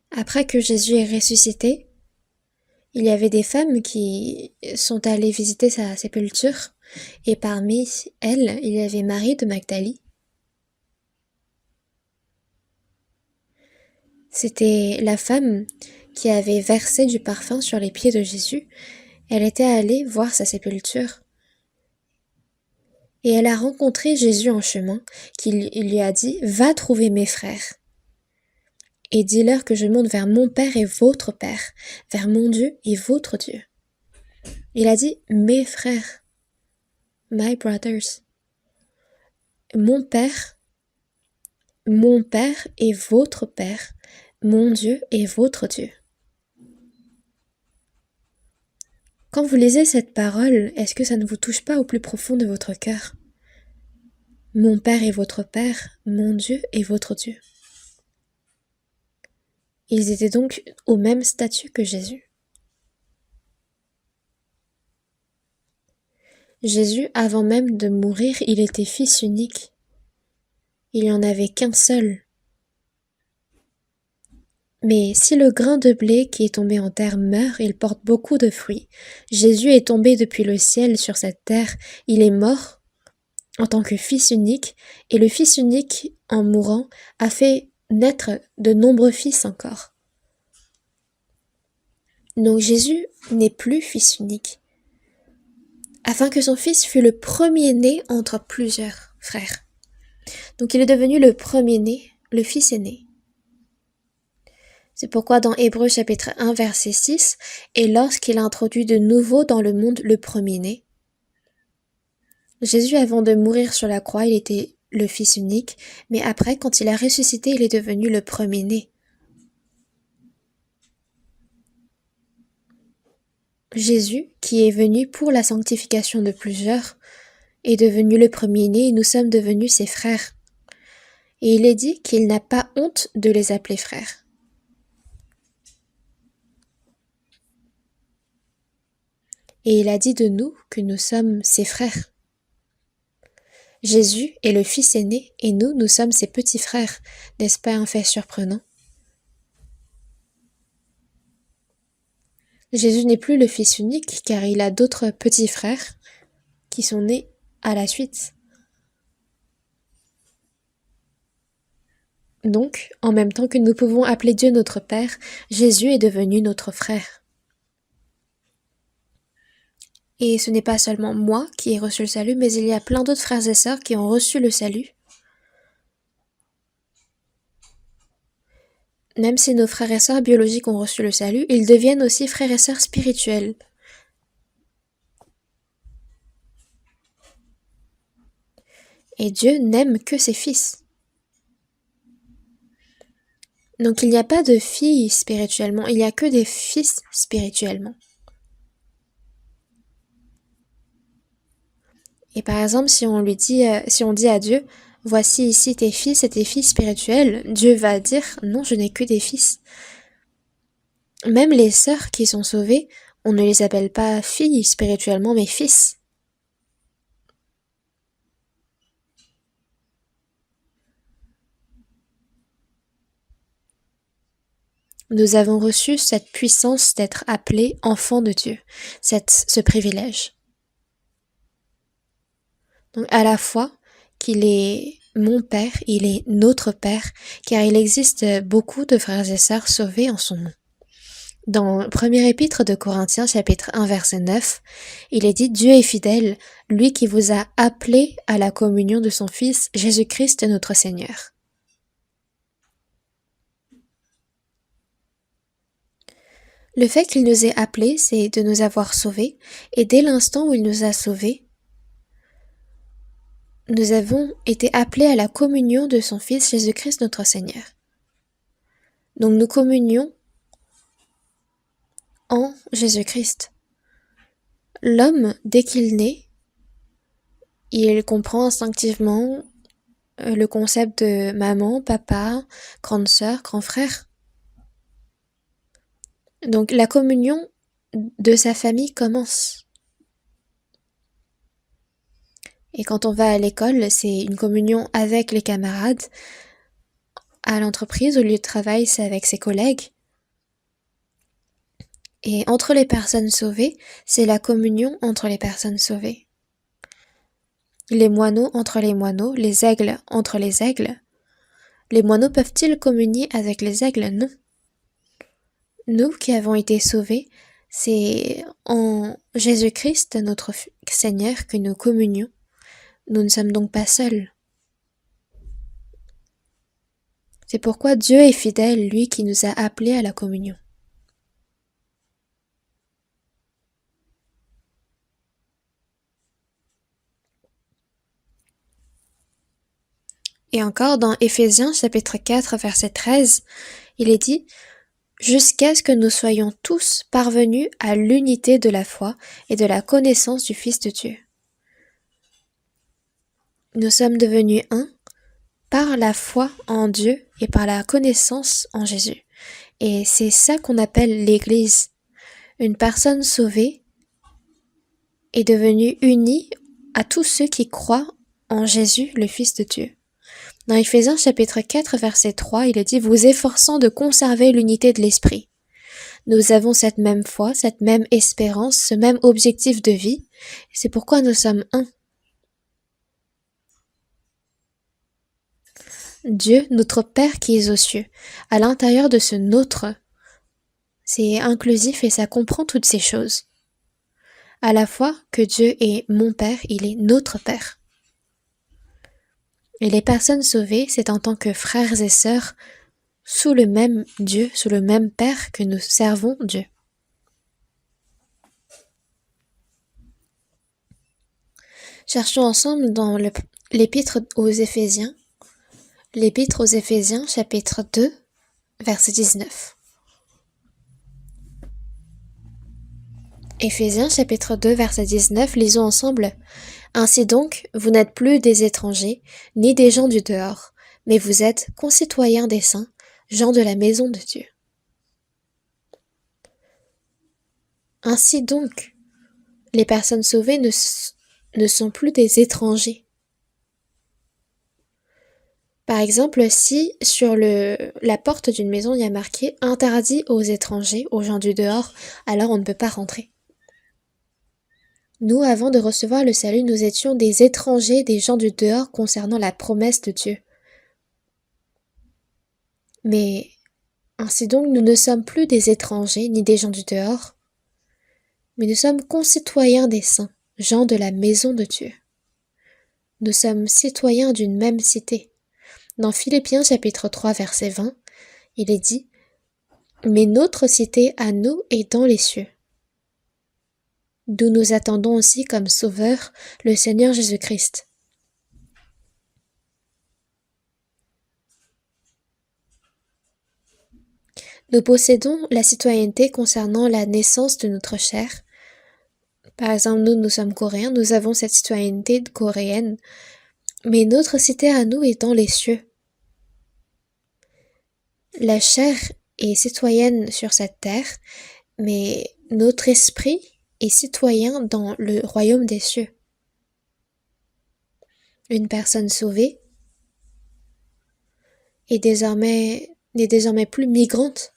Après que Jésus est ressuscité, il y avait des femmes qui sont allées visiter sa sépulture, et parmi elles, il y avait Marie de Magdali. C'était la femme qui avait versé du parfum sur les pieds de Jésus. Elle était allée voir sa sépulture. Et elle a rencontré Jésus en chemin, qui lui a dit « Va trouver mes frères. Et dis-leur que je monte vers mon Père et votre Père, vers mon Dieu et votre Dieu. » Il a dit « Mes frères, my brothers. » Mon Père et votre Père, mon Dieu et votre Dieu. Quand vous lisez cette parole, est-ce que ça ne vous touche pas au plus profond de votre cœur? Mon Père et votre Père, mon Dieu et votre Dieu. Ils étaient donc au même statut que Jésus. Jésus, avant même de mourir, il était fils unique. Il n'y en avait qu'un seul. Mais si le grain de blé qui est tombé en terre meurt, il porte beaucoup de fruits. Jésus est tombé depuis le ciel sur cette terre, il est mort en tant que fils unique, et le fils unique, en mourant, a fait naître de nombreux fils encore. Donc Jésus n'est plus fils unique, afin que son fils fût le premier-né entre plusieurs frères. Donc il est devenu le premier-né, le fils aîné. C'est pourquoi dans Hébreux chapitre 1 verset 6, et lorsqu'il a introduit de nouveau dans le monde le premier-né, Jésus avant de mourir sur la croix, il était le fils unique, mais après quand il a ressuscité, il est devenu le premier-né. Jésus, qui est venu pour la sanctification de plusieurs, est devenu le premier-né et nous sommes devenus ses frères. Et il est dit qu'il n'a pas honte de les appeler frères. Et il a dit de nous que nous sommes ses frères. Jésus est le fils aîné et nous sommes ses petits frères. N'est-ce pas un fait surprenant? Jésus n'est plus le fils unique car il a d'autres petits frères qui sont nés à la suite. Donc, en même temps que nous pouvons appeler Dieu notre Père, Jésus est devenu notre frère. Et ce n'est pas seulement moi qui ai reçu le salut, mais il y a plein d'autres frères et sœurs qui ont reçu le salut. Même si nos frères et sœurs biologiques ont reçu le salut, ils deviennent aussi frères et sœurs spirituels. Et Dieu n'aime que ses fils. Donc il n'y a pas de filles spirituellement, il n'y a que des fils spirituellement. Et par exemple, si on dit à Dieu, voici ici tes fils et tes filles spirituelles, Dieu va dire, non, je n'ai que des fils. Même les sœurs qui sont sauvées, on ne les appelle pas filles spirituellement, mais fils. Nous avons reçu cette puissance d'être appelés enfants de Dieu, ce privilège. Donc à la fois qu'il est mon Père, il est notre Père, car il existe beaucoup de frères et sœurs sauvés en son nom. Dans premier épître de Corinthiens, chapitre 1, verset 9, il est dit « Dieu est fidèle, lui qui vous a appelés à la communion de son Fils, Jésus-Christ notre Seigneur. » Le fait qu'il nous ait appelés, c'est de nous avoir sauvés, et dès l'instant où il nous a sauvés, nous avons été appelés à la communion de son Fils Jésus-Christ notre Seigneur. Donc nous communions en Jésus-Christ. L'homme, dès qu'il naît, il comprend instinctivement le concept de maman, papa, grande sœur, grand frère. Donc la communion de sa famille commence. Et quand on va à l'école, c'est une communion avec les camarades. À l'entreprise, au lieu de travail, c'est avec ses collègues. Et entre les personnes sauvées, c'est la communion entre les personnes sauvées. Les moineaux entre les moineaux, les aigles entre les aigles. Les moineaux peuvent-ils communier avec les aigles? Non. Nous qui avons été sauvés, c'est en Jésus-Christ, notre Seigneur, que nous communions. Nous ne sommes donc pas seuls. C'est pourquoi Dieu est fidèle, lui qui nous a appelés à la communion. Et encore dans Éphésiens chapitre 4 verset 13, il est dit « Jusqu'à ce que nous soyons tous parvenus à l'unité de la foi et de la connaissance du Fils de Dieu. » Nous sommes devenus un par la foi en Dieu et par la connaissance en Jésus. Et c'est ça qu'on appelle l'Église. Une personne sauvée est devenue unie à tous ceux qui croient en Jésus, le Fils de Dieu. Dans Éphésiens chapitre 4, verset 3, il est dit « Vous efforçant de conserver l'unité de l'esprit ». Nous avons cette même foi, cette même espérance, ce même objectif de vie. C'est pourquoi nous sommes un. Dieu, notre Père qui est aux cieux, à l'intérieur de ce nôtre, c'est inclusif et ça comprend toutes ces choses. À la fois que Dieu est mon Père, il est notre Père. Et les personnes sauvées, c'est en tant que frères et sœurs, sous le même Dieu, sous le même Père que nous servons Dieu. Cherchons ensemble dans l'épître aux Éphésiens, chapitre 2, verset 19. Éphésiens chapitre 2, verset 19, lisons ensemble. Ainsi donc, vous n'êtes plus des étrangers, ni des gens du dehors, mais vous êtes concitoyens des saints, gens de la maison de Dieu. Ainsi donc, les personnes sauvées ne sont plus des étrangers. Par exemple, si sur la porte d'une maison il y a marqué « Interdit aux étrangers, aux gens du dehors », alors on ne peut pas rentrer. Nous, avant de recevoir le salut, nous étions des étrangers, des gens du dehors concernant la promesse de Dieu. Mais ainsi donc, nous ne sommes plus des étrangers ni des gens du dehors, mais nous sommes concitoyens des saints, gens de la maison de Dieu. Nous sommes citoyens d'une même cité. Dans Philippiens chapitre 3 verset 20, il est dit « Mais notre cité à nous est dans les cieux, d'où nous attendons aussi comme Sauveur le Seigneur Jésus-Christ. » Nous possédons la citoyenneté concernant la naissance de notre chair. Par exemple, nous sommes coréens, nous avons cette citoyenneté coréenne, mais notre cité à nous est dans les cieux. La chair est citoyenne sur cette terre, mais notre esprit est citoyen dans le royaume des cieux. Une personne sauvée n'est désormais plus migrante.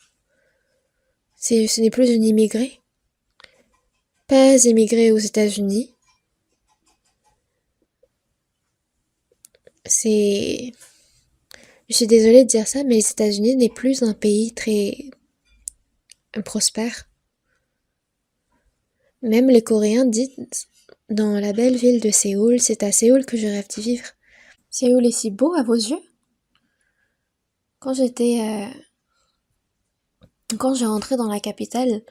Ce n'est plus une immigrée. Pas immigrée aux États-Unis. Je suis désolée de dire ça, mais les États-Unis n'est plus un pays très prospère. Même les Coréens disent, dans la belle ville de Séoul, c'est à Séoul que je rêve d'y vivre. Séoul est si beau à vos yeux? Quand j'ai rentré dans la capitale,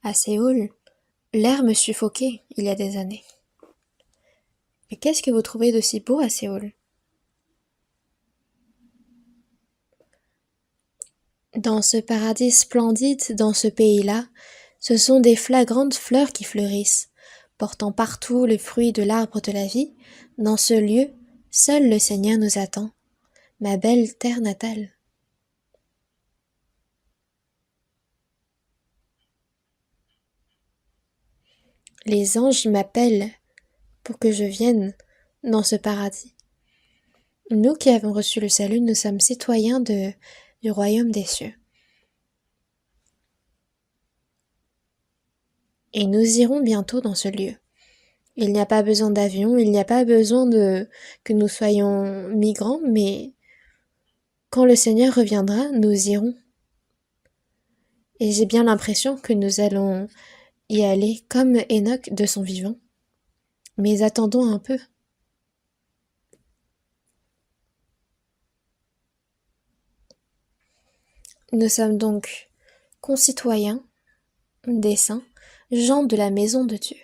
à Séoul, l'air me suffoquait il y a des années. Mais qu'est-ce que vous trouvez de si beau à Séoul? Dans ce paradis splendide, dans ce pays-là, ce sont des flagrantes fleurs qui fleurissent, portant partout le fruit de l'arbre de la vie. Dans ce lieu, seul le Seigneur nous attend, ma belle terre natale. Les anges m'appellent pour que je vienne dans ce paradis. Nous qui avons reçu le salut, nous sommes citoyens du royaume des cieux. Et nous irons bientôt dans ce lieu. Il n'y a pas besoin d'avion, il n'y a pas besoin que nous soyons migrants, mais quand le Seigneur reviendra, nous irons. Et j'ai bien l'impression que nous allons y aller comme Enoch de son vivant. Mais attendons un peu. Nous sommes donc concitoyens des saints, gens de la maison de Dieu.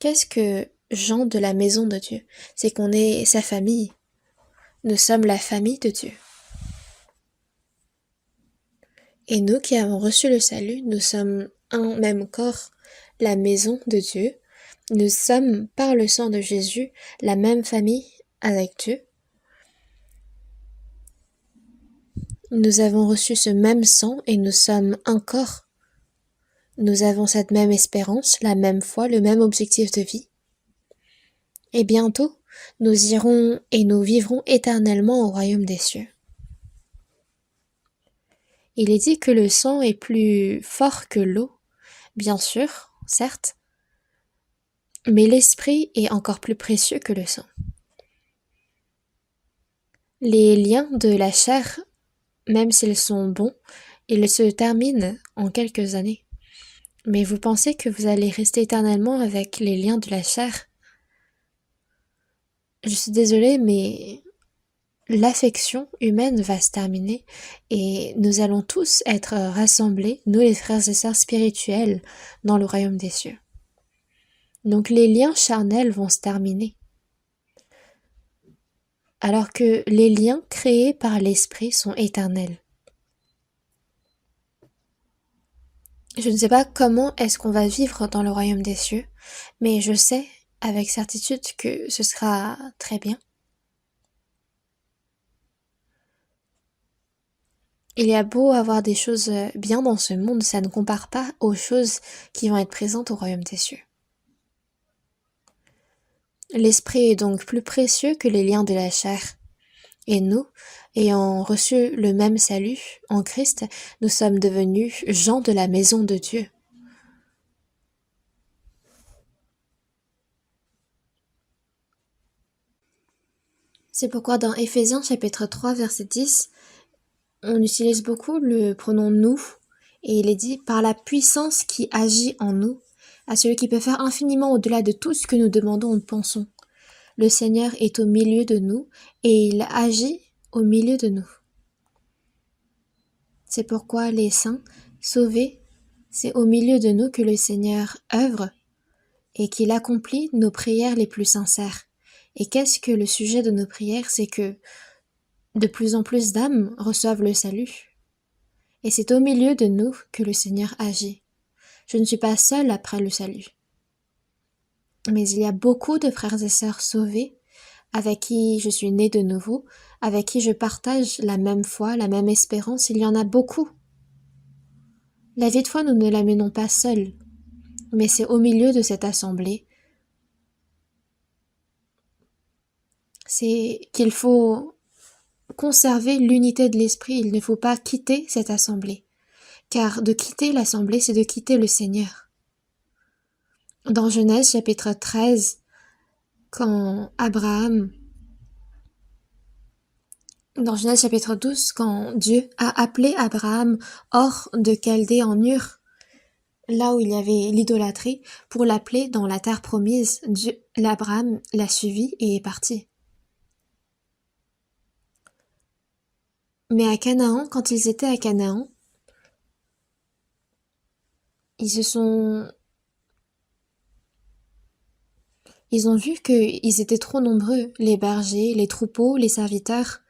Qu'est-ce que gens de la maison de Dieu? C'est qu'on est sa famille. Nous sommes la famille de Dieu. Et nous qui avons reçu le salut, nous sommes un même corps, la maison de Dieu. Nous sommes, par le sang de Jésus, la même famille avec Dieu. Nous avons reçu ce même sang et nous sommes un corps. Nous avons cette même espérance, la même foi, le même objectif de vie. Et bientôt, nous irons et nous vivrons éternellement au royaume des cieux. Il est dit que le sang est plus fort que l'eau, bien sûr, certes, mais l'esprit est encore plus précieux que le sang. Les liens de la chair, même s'ils sont bons, ils se terminent en quelques années. Mais vous pensez que vous allez rester éternellement avec les liens de la chair? Je suis désolée, mais l'affection humaine va se terminer et nous allons tous être rassemblés, nous les frères et sœurs spirituels, dans le royaume des cieux. Donc les liens charnels vont se terminer. Alors que les liens créés par l'esprit sont éternels. Je ne sais pas comment est-ce qu'on va vivre dans le royaume des cieux, mais je sais avec certitude que ce sera très bien. Il y a beau avoir des choses bien dans ce monde, ça ne compare pas aux choses qui vont être présentes au royaume des cieux. L'esprit est donc plus précieux que les liens de la chair. Et nous, ayant reçu le même salut en Christ, nous sommes devenus gens de la maison de Dieu. C'est pourquoi dans Éphésiens chapitre 3 verset 10, on utilise beaucoup le pronom nous, et il est dit par la puissance qui agit en nous, à celui qui peut faire infiniment au-delà de tout ce que nous demandons ou pensons. Le Seigneur est au milieu de nous, et il agit au milieu de nous. C'est pourquoi les saints, sauvés, c'est au milieu de nous que le Seigneur œuvre, et qu'il accomplit nos prières les plus sincères. Et qu'est-ce que le sujet de nos prières? C'est que de plus en plus d'âmes reçoivent le salut. Et c'est au milieu de nous que le Seigneur agit. Je ne suis pas seule après le salut. Mais il y a beaucoup de frères et sœurs sauvés, avec qui je suis née de nouveau, avec qui je partage la même foi, la même espérance, il y en a beaucoup. La vie de foi, nous ne la menons pas seuls, mais c'est au milieu de cette assemblée. C'est qu'il faut conserver l'unité de l'esprit, il ne faut pas quitter cette assemblée. Car de quitter l'assemblée, c'est de quitter le Seigneur. Dans Genèse chapitre 13, dans Genèse chapitre 12, quand Dieu a appelé Abraham hors de Chaldée en Ur, là où il y avait l'idolâtrie, pour l'appeler dans la terre promise, Abraham l'a suivi et est parti. Mais à Canaan, quand ils étaient à Canaan, ils ont vu qu'ils étaient trop nombreux, les bergers, les troupeaux, les serviteurs.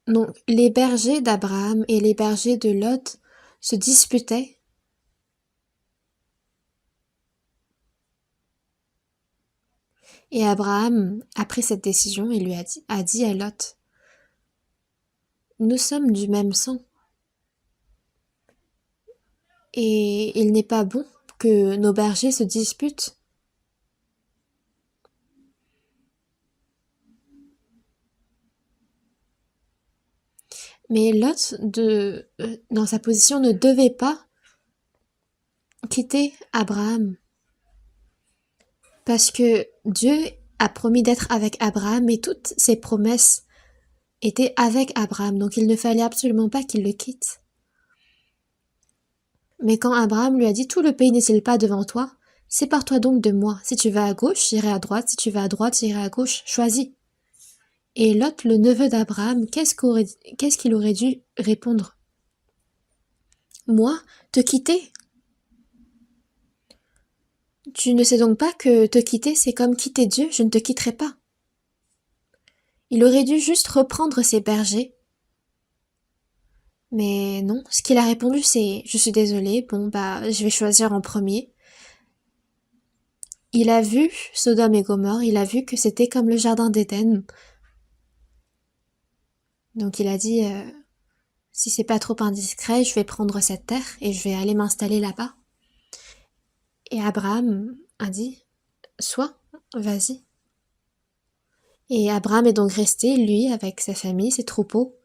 Donc les bergers d'Abraham et les bergers de Lot se disputaient. Et Abraham a pris cette décision et lui a dit à Lot, nous sommes du même sang. Et il n'est pas bon que nos bergers se disputent. Mais Lot, dans sa position, ne devait pas quitter Abraham. Parce que Dieu a promis d'être avec Abraham et toutes ses promesses étaient avec Abraham. Donc il ne fallait absolument pas qu'il le quitte. Mais quand Abraham lui a dit « Tout le pays n'est-il pas devant toi? Sépare-toi donc de moi. Si tu vas à gauche, j'irai à droite. Si tu vas à droite, j'irai à gauche. Choisis. » Et Lot, le neveu d'Abraham, qu'est-ce qu'il aurait dû répondre? Moi, te quitter? Tu ne sais donc pas que te quitter, c'est comme quitter Dieu, je ne te quitterai pas. Il aurait dû juste reprendre ses bergers. Mais non, ce qu'il a répondu, c'est « Je suis désolé, je vais choisir en premier. » Il a vu Sodome et Gomorrhe, il a vu que c'était comme le jardin d'Éden. Donc il a dit si c'est pas trop indiscret, je vais prendre cette terre et je vais aller m'installer là-bas. Et Abraham a dit Sois, vas-y. Et Abraham est donc resté, lui, avec sa famille, ses troupeaux.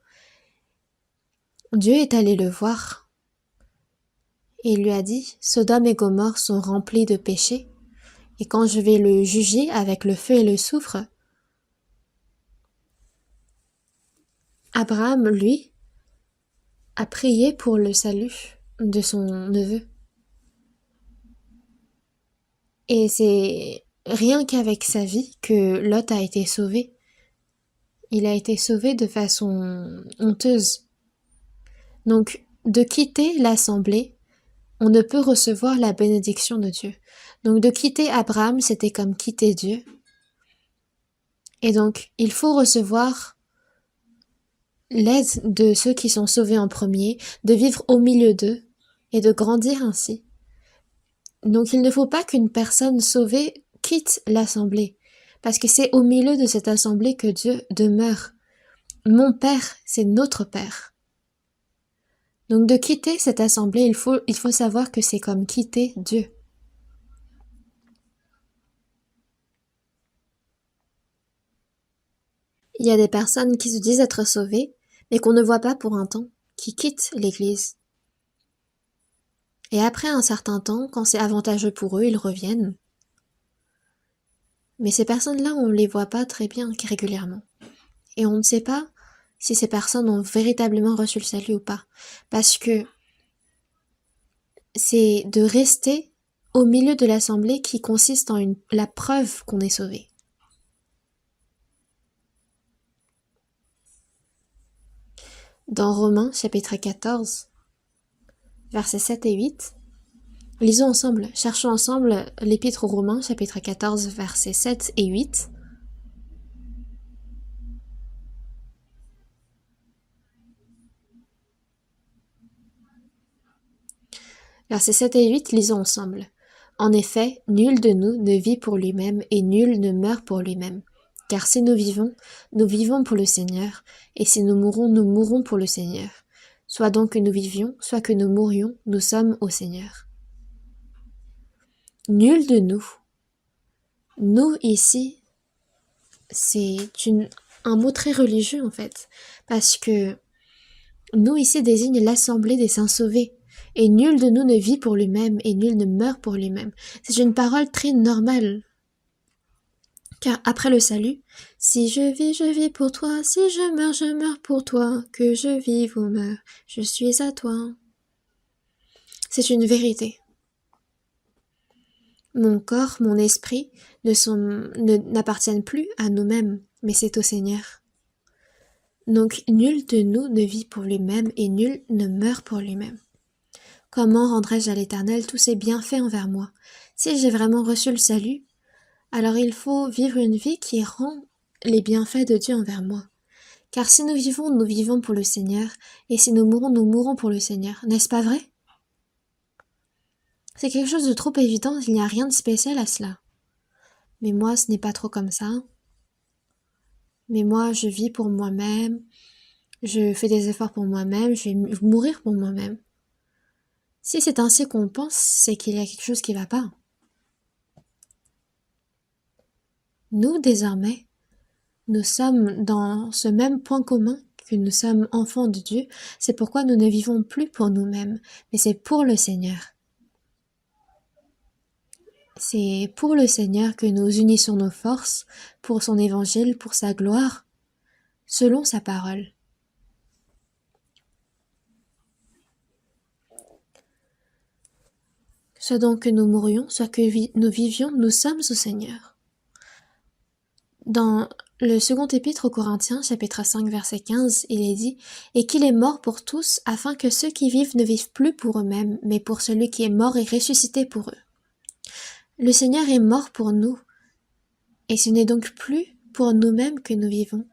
Dieu est allé le voir et il lui a dit, Sodome et Gomorrhe sont remplis de péchés, et quand je vais le juger avec le feu et le soufre, Abraham, lui, a prié pour le salut de son neveu. Et c'est rien qu'avec sa vie que Lot a été sauvé. Il a été sauvé de façon honteuse. Donc, de quitter l'assemblée, on ne peut recevoir la bénédiction de Dieu. Donc, de quitter Abraham, c'était comme quitter Dieu. Et donc, il faut recevoir l'aide de ceux qui sont sauvés en premier, de vivre au milieu d'eux et de grandir ainsi. Donc, il ne faut pas qu'une personne sauvée quitte l'assemblée, parce que c'est au milieu de cette assemblée que Dieu demeure. Mon Père, c'est notre Père. Donc de quitter cette assemblée, il faut savoir que c'est comme quitter Dieu. Il y a des personnes qui se disent être sauvées, mais qu'on ne voit pas pour un temps, qui quittent l'Église. Et après un certain temps, quand c'est avantageux pour eux, ils reviennent. Mais ces personnes-là, on ne les voit pas très bien régulièrement. Et on ne sait pas si ces personnes ont véritablement reçu le salut ou pas. Parce que c'est de rester au milieu de l'assemblée qui consiste en la preuve qu'on est sauvé. Dans Romains, chapitre 14, versets 7 et 8, lisons ensemble, cherchons ensemble l'épître aux Romains, chapitre 14, versets 7 et 8. Versets 7 et 8, lisons ensemble. En effet, nul de nous ne vit pour lui-même et nul ne meurt pour lui-même. Car si nous vivons pour le Seigneur, et si nous mourrons pour le Seigneur. Soit donc que nous vivions, soit que nous mourions, nous sommes au Seigneur. Nul de nous. Nous ici, c'est un mot très religieux en fait, parce que nous ici désigne l'assemblée des saints sauvés. Et nul de nous ne vit pour lui-même, et nul ne meurt pour lui-même. C'est une parole très normale. Car après le salut, si je vis pour toi, si je meurs pour toi, que je vive ou meure, je suis à toi. C'est une vérité. Mon corps, mon esprit n'appartiennent plus à nous-mêmes, mais c'est au Seigneur. Donc nul de nous ne vit pour lui-même, et nul ne meurt pour lui-même. Comment rendrai-je à l'Éternel tous ses bienfaits envers moi? Si j'ai vraiment reçu le salut, alors il faut vivre une vie qui rend les bienfaits de Dieu envers moi. Car si nous vivons pour le Seigneur, et si nous mourrons pour le Seigneur. N'est-ce pas vrai? C'est quelque chose de trop évident, il n'y a rien de spécial à cela. Mais moi, ce n'est pas trop comme ça. Mais moi, je vis pour moi-même, je fais des efforts pour moi-même, je vais mourir pour moi-même. Si c'est ainsi qu'on pense, c'est qu'il y a quelque chose qui ne va pas. Nous, désormais, nous sommes dans ce même point commun que nous sommes enfants de Dieu. C'est pourquoi nous ne vivons plus pour nous-mêmes, mais c'est pour le Seigneur. C'est pour le Seigneur que nous unissons nos forces, pour son évangile, pour sa gloire, selon sa parole. Soit donc que nous mourions, soit que nous vivions, nous sommes au Seigneur. Dans le second épître aux Corinthiens, chapitre 5, verset 15, il est dit « Et qu'il est mort pour tous, afin que ceux qui vivent ne vivent plus pour eux-mêmes, mais pour celui qui est mort et ressuscité pour eux. » Le Seigneur est mort pour nous, et ce n'est donc plus pour nous-mêmes que nous vivons,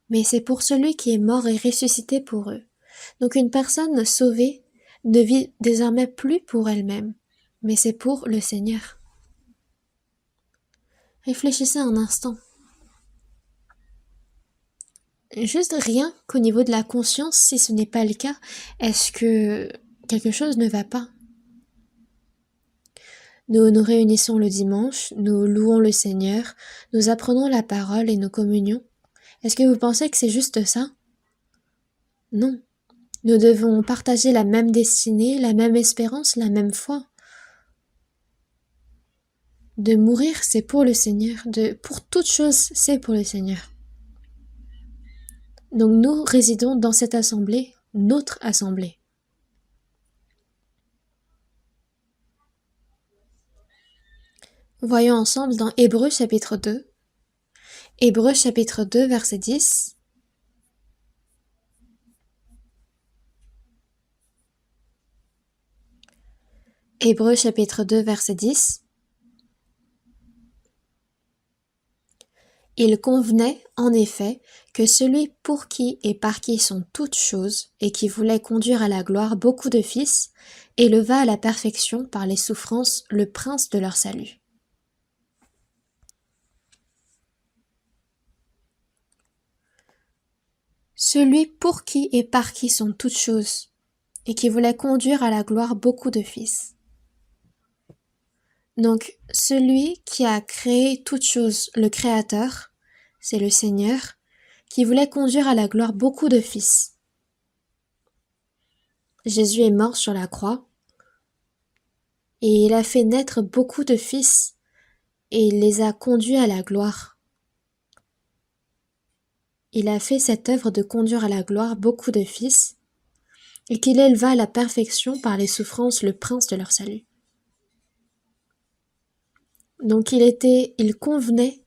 mais c'est pour celui qui est mort et ressuscité pour eux. Donc une personne sauvée ne vit désormais plus pour elle-même, mais c'est pour le Seigneur. Réfléchissez un instant. Juste rien qu'au niveau de la conscience, si ce n'est pas le cas, est-ce que quelque chose ne va pas? Nous nous réunissons le dimanche, nous louons le Seigneur, nous apprenons la parole et nous communions. Est-ce que vous pensez que c'est juste ça? Non. Nous devons partager la même destinée, la même espérance, la même foi. De mourir, c'est pour le Seigneur. Pour toute chose, c'est pour le Seigneur. Donc nous résidons dans cette assemblée, notre assemblée. Voyons ensemble dans Hébreux chapitre 2. Hébreux chapitre 2, verset 10. Hébreux chapitre 2, verset 10. Il convenait, en effet, que celui pour qui et par qui sont toutes choses, et qui voulait conduire à la gloire beaucoup de fils, éleva à la perfection par les souffrances le prince de leur salut. Celui pour qui et par qui sont toutes choses, et qui voulait conduire à la gloire beaucoup de fils. Donc, celui qui a créé toutes choses, le Créateur, c'est le Seigneur, qui voulait conduire à la gloire beaucoup de fils. Jésus est mort sur la croix, et il a fait naître beaucoup de fils, et il les a conduits à la gloire. Il a fait cette œuvre de conduire à la gloire beaucoup de fils, et qu'il éleva à la perfection par les souffrances le prince de leur salut. Donc il convenait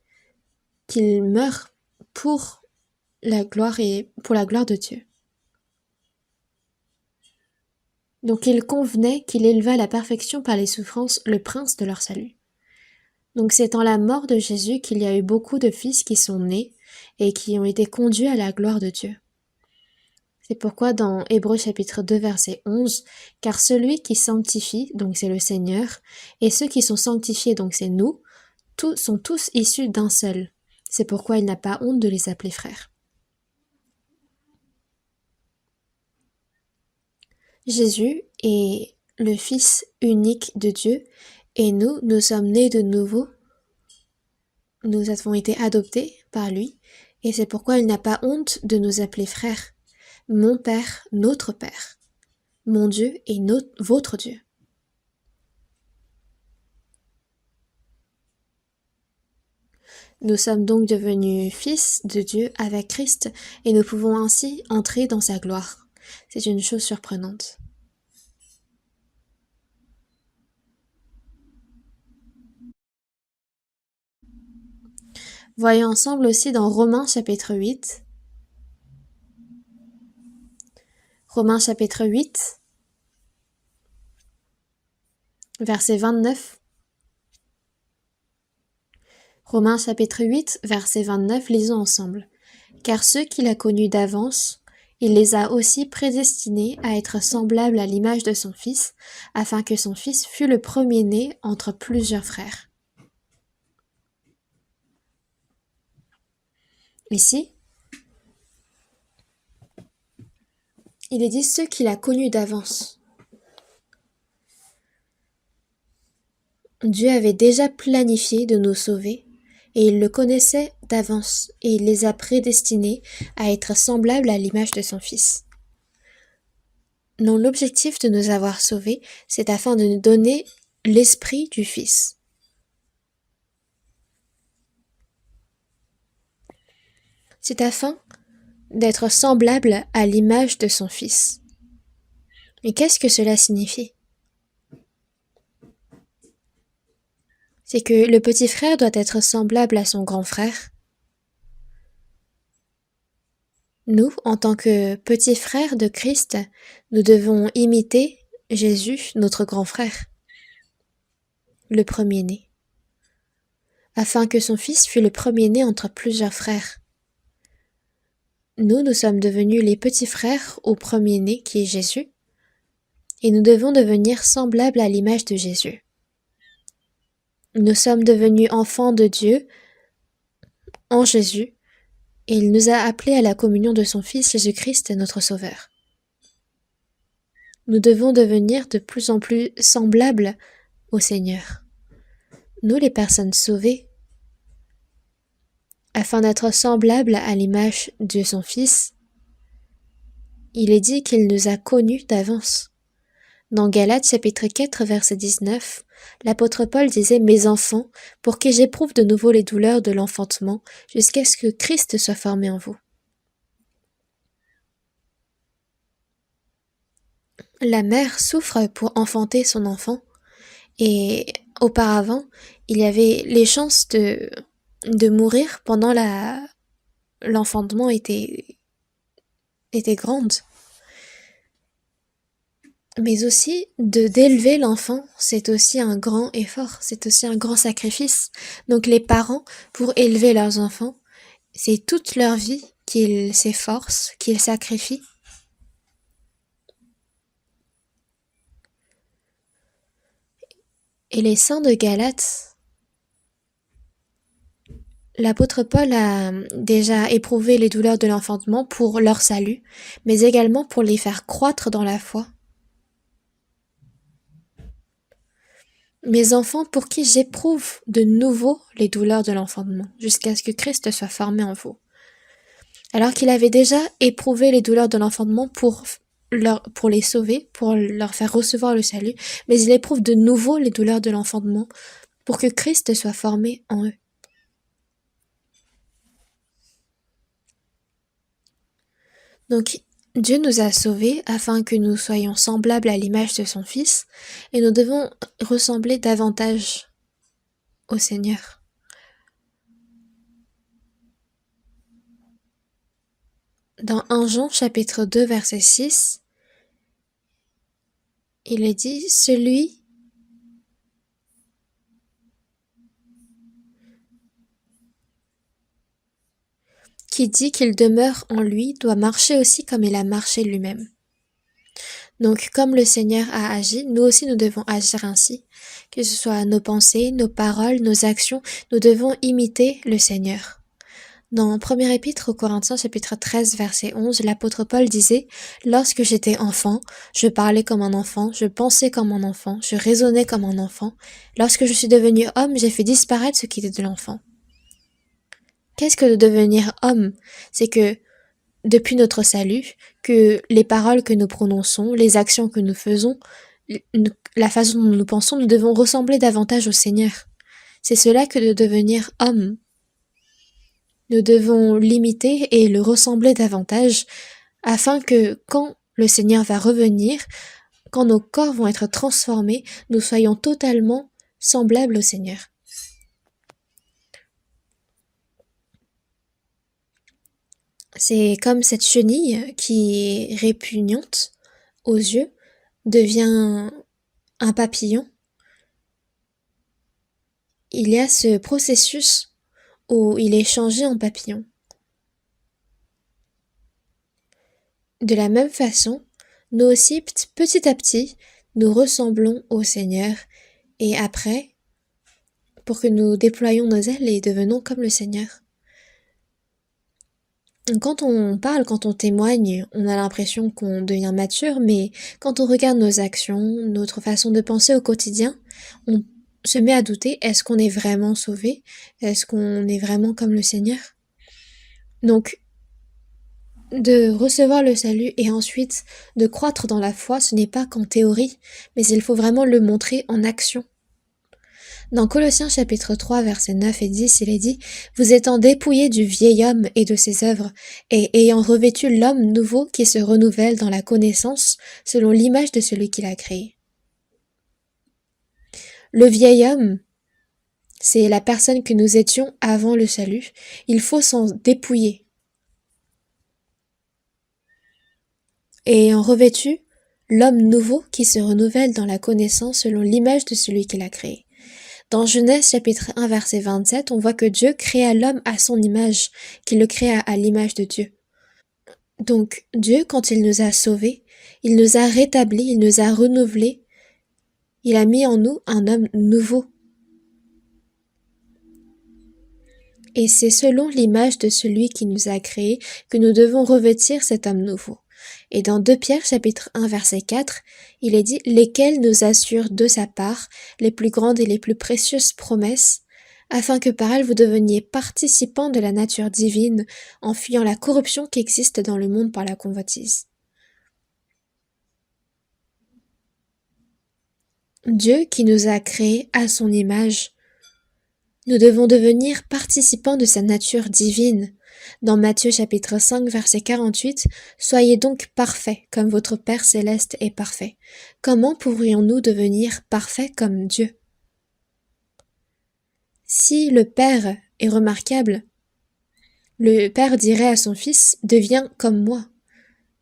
qu'il meure pour la gloire et pour la gloire de Dieu. Donc il convenait qu'il éleva à la perfection par les souffrances le prince de leur salut. Donc c'est en la mort de Jésus qu'il y a eu beaucoup de fils qui sont nés et qui ont été conduits à la gloire de Dieu. C'est pourquoi dans Hébreux chapitre 2 verset 11, « Car celui qui sanctifie, donc c'est le Seigneur, et ceux qui sont sanctifiés, donc c'est nous, sont tous issus d'un seul. C'est pourquoi il n'a pas honte de les appeler frères. » Jésus est le Fils unique de Dieu, et nous sommes nés de nouveau. Nous avons été adoptés par lui, et c'est pourquoi il n'a pas honte de nous appeler frères. Mon Père, notre Père, mon Dieu et votre Dieu. Nous sommes donc devenus fils de Dieu avec Christ, et nous pouvons ainsi entrer dans sa gloire. C'est une chose surprenante. Voyons ensemble aussi dans Romains chapitre 8. Romains chapitre 8, verset 29. Romains chapitre 8, verset 29, lisons ensemble. « Car ceux qu'il a connus d'avance, il les a aussi prédestinés à être semblables à l'image de son Fils, afin que son Fils fût le premier-né entre plusieurs frères. » Ici, il est dit ceux qu'il a connus d'avance. Dieu avait déjà planifié de nous sauver, et il le connaissait d'avance, et il les a prédestinés à être semblables à l'image de son Fils. Non, l'objectif de nous avoir sauvés, c'est afin de nous donner l'esprit du Fils. C'est afin d'être semblable à l'image de son Fils. Mais qu'est-ce que cela signifie? C'est que le petit frère doit être semblable à son grand frère. Nous, en tant que petits frères de Christ, nous devons imiter Jésus, notre grand frère, le premier-né, afin que son Fils fût le premier-né entre plusieurs frères. Nous sommes devenus les petits frères au premier-né qui est Jésus, et nous devons devenir semblables à l'image de Jésus. Nous sommes devenus enfants de Dieu en Jésus, et il nous a appelés à la communion de son Fils Jésus-Christ, notre Sauveur. Nous devons devenir de plus en plus semblables au Seigneur. nous les personnes sauvées, afin d'être semblables à l'image de son Fils, il est dit qu'il nous a connus d'avance. Dans Galates chapitre 4 verset 19, l'apôtre Paul disait « Mes enfants, pour qui j'éprouve de nouveau les douleurs de l'enfantement, jusqu'à ce que Christ soit formé en vous. » La mère souffre pour enfanter son enfant, et auparavant, il y avait les chances de mourir pendant l'enfantement était grande. Mais aussi, d'élever l'enfant, c'est aussi un grand effort, c'est aussi un grand sacrifice. Donc les parents, pour élever leurs enfants, c'est toute leur vie qu'ils s'efforcent, qu'ils sacrifient. Et les saints de Galate, l'apôtre Paul a déjà éprouvé les douleurs de l'enfantement pour leur salut, mais également pour les faire croître dans la foi. Mes enfants, pour qui j'éprouve de nouveau les douleurs de l'enfantement, jusqu'à ce que Christ soit formé en vous. Alors qu'il avait déjà éprouvé les douleurs de l'enfantement pour les sauver, pour leur faire recevoir le salut, mais il éprouve de nouveau les douleurs de l'enfantement pour que Christ soit formé en eux. Donc, Dieu nous a sauvés afin que nous soyons semblables à l'image de son Fils, et nous devons ressembler davantage au Seigneur. Dans 1 Jean chapitre 2 verset 6, il est dit « Celui qui dit qu'il demeure en lui doit marcher aussi comme il a marché lui-même. » Donc, comme le Seigneur a agi, nous aussi nous devons agir ainsi. Que ce soit nos pensées, nos paroles, nos actions, nous devons imiter le Seigneur. Dans 1er épître aux Corinthiens chapitre 13 verset 11, l'apôtre Paul disait « Lorsque j'étais enfant, je parlais comme un enfant, je pensais comme un enfant, je raisonnais comme un enfant. Lorsque je suis devenu homme, j'ai fait disparaître ce qui était de l'enfant. » Qu'est-ce que de devenir homme? C'est que, depuis notre salut, que les paroles que nous prononçons, les actions que nous faisons, la façon dont nous pensons, nous devons ressembler davantage au Seigneur. C'est cela que de devenir homme. Nous devons l'imiter et le ressembler davantage, afin que, quand le Seigneur va revenir, quand nos corps vont être transformés, nous soyons totalement semblables au Seigneur. C'est comme cette chenille qui est répugnante aux yeux, devient un papillon. Il y a ce processus où il est changé en papillon. De la même façon, nous aussi, petit à petit, nous ressemblons au Seigneur, et après, pour que nous déployions nos ailes et devenons comme le Seigneur. Quand on parle, quand on témoigne, on a l'impression qu'on devient mature, mais quand on regarde nos actions, notre façon de penser au quotidien, on se met à douter, est-ce qu'on est vraiment sauvé? Est-ce qu'on est vraiment comme le Seigneur? Donc, de recevoir le salut et ensuite de croître dans la foi, ce n'est pas qu'en théorie, mais il faut vraiment le montrer en action. Dans Colossiens chapitre 3 versets 9 et 10, il est dit « Vous étant dépouillés du vieil homme et de ses œuvres, et ayant revêtu l'homme nouveau qui se renouvelle dans la connaissance selon l'image de celui qui l'a créé. » Le vieil homme, c'est la personne que nous étions avant le salut. Il faut s'en dépouiller. Et ayant revêtu l'homme nouveau qui se renouvelle dans la connaissance selon l'image de celui qui l'a créé. Dans Genèse chapitre 1 verset 27, on voit que Dieu créa l'homme à son image, qu'il le créa à l'image de Dieu. Donc Dieu, quand il nous a sauvés, il nous a rétablis, il nous a renouvelés, il a mis en nous un homme nouveau. Et c'est selon l'image de celui qui nous a créés que nous devons revêtir cet homme nouveau. Et dans 2 Pierre chapitre 1 verset 4, il est dit « Lesquels nous assurent de sa part les plus grandes et les plus précieuses promesses, afin que par elles vous deveniez participants de la nature divine, en fuyant la corruption qui existe dans le monde par la convoitise. » Dieu qui nous a créés à son image, nous devons devenir participants de sa nature divine. Dans Matthieu chapitre 5 verset 48, « Soyez donc parfaits comme votre Père céleste est parfait. » Comment pourrions-nous devenir parfaits comme Dieu? Si le Père est remarquable, le Père dirait à son Fils « Deviens comme moi ».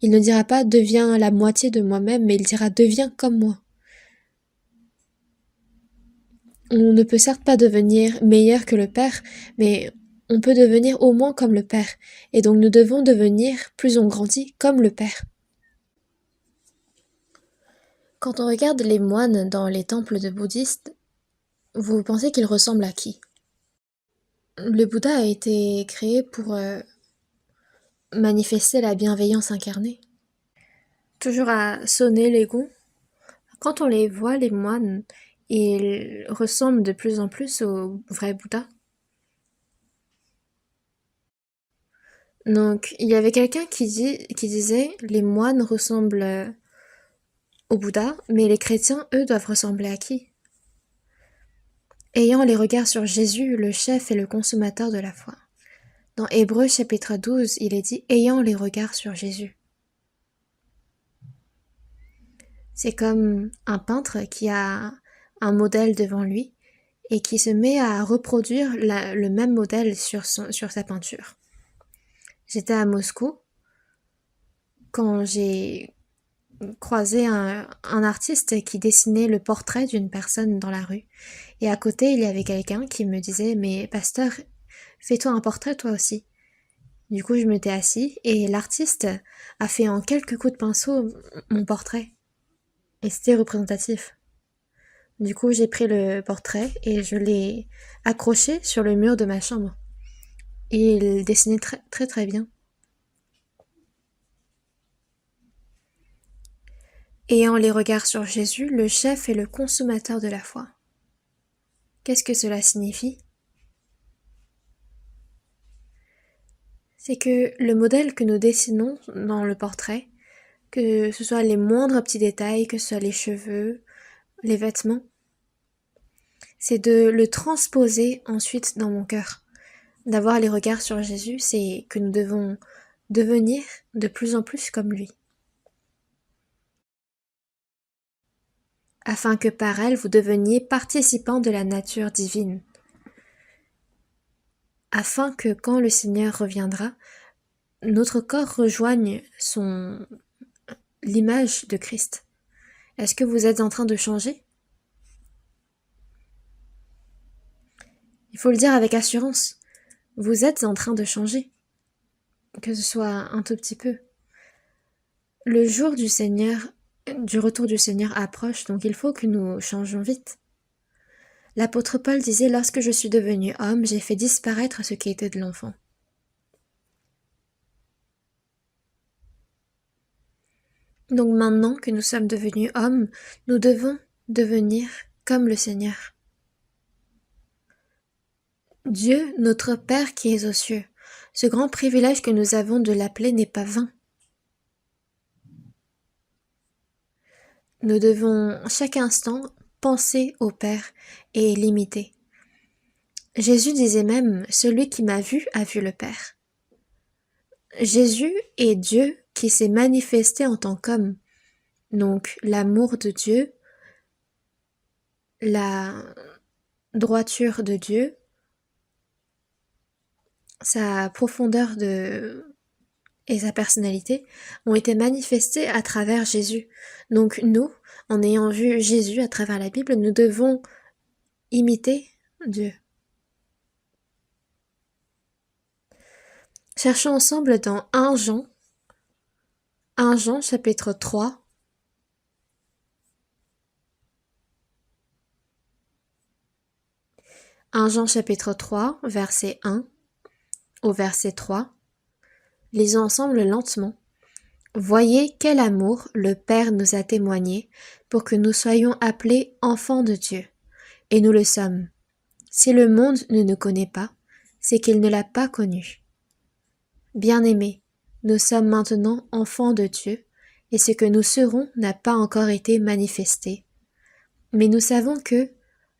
Il ne dira pas « Deviens la moitié de moi-même », mais il dira « Deviens comme moi ». On ne peut certes pas devenir meilleur que le Père, mais on peut devenir au moins comme le Père. Et donc nous devons devenir, plus on grandit, comme le Père. Quand on regarde les moines dans les temples de bouddhistes, vous pensez qu'ils ressemblent à qui? Le Bouddha a été créé pour manifester la bienveillance incarnée. Toujours à sonner les gonds. Quand on les voit, les moines, ils ressemblent de plus en plus au vrai Bouddha. Donc, il y avait quelqu'un qui disait « Les moines ressemblent au Bouddha, mais les chrétiens, eux, doivent ressembler à qui ?» Ayant les regards sur Jésus, le chef et le consommateur de la foi. Dans Hébreux chapitre 12, il est dit « Ayant les regards sur Jésus ». C'est comme un peintre qui a un modèle devant lui et qui se met à reproduire le même modèle sur sa peinture. J'étais à Moscou quand j'ai croisé un artiste qui dessinait le portrait d'une personne dans la rue. Et à côté, il y avait quelqu'un qui me disait « Mais pasteur, fais-toi un portrait toi aussi ». Du coup, je m'étais assis et l'artiste a fait en quelques coups de pinceau mon portrait. Et c'était représentatif. Du coup, j'ai pris le portrait et je l'ai accroché sur le mur de ma chambre. Et il dessinait très très très bien. Ayant les regards sur Jésus, le chef et le consommateur de la foi. Qu'est-ce que cela signifie? C'est que le modèle que nous dessinons dans le portrait, que ce soit les moindres petits détails, que ce soit les cheveux, les vêtements, c'est de le transposer ensuite dans mon cœur. D'avoir les regards sur Jésus, c'est que nous devons devenir de plus en plus comme lui. Afin que par elle vous deveniez participants de la nature divine. Afin que quand le Seigneur reviendra, notre corps rejoigne l'image de Christ. Est-ce que vous êtes en train de changer? Il faut le dire avec assurance. Vous êtes en train de changer. Que ce soit un tout petit peu. Le jour du retour du Seigneur approche, donc il faut que nous changions vite. L'apôtre Paul disait « Lorsque je suis devenu homme, j'ai fait disparaître ce qui était de l'enfant. » Donc maintenant que nous sommes devenus hommes, nous devons devenir comme le Seigneur. Dieu, notre Père qui est aux cieux, ce grand privilège que nous avons de l'appeler n'est pas vain. Nous devons chaque instant penser au Père et l'imiter. Jésus disait même « Celui qui m'a vu a vu le Père ». Jésus est Dieu qui s'est manifesté en tant qu'homme. Donc l'amour de Dieu, la droiture de Dieu, sa profondeur et sa personnalité ont été manifestés à travers Jésus. Donc nous, en ayant vu Jésus à travers la Bible, nous devons imiter Dieu. Cherchons ensemble dans 1 Jean chapitre 3. 1 Jean chapitre 3, verset 1 au verset 3. Lisons ensemble lentement. Voyez quel amour le Père nous a témoigné pour que nous soyons appelés enfants de Dieu. Et nous le sommes. Si le monde ne nous connaît pas, c'est qu'il ne l'a pas connu. Bien-aimés, nous sommes maintenant enfants de Dieu, et ce que nous serons n'a pas encore été manifesté. Mais nous savons que,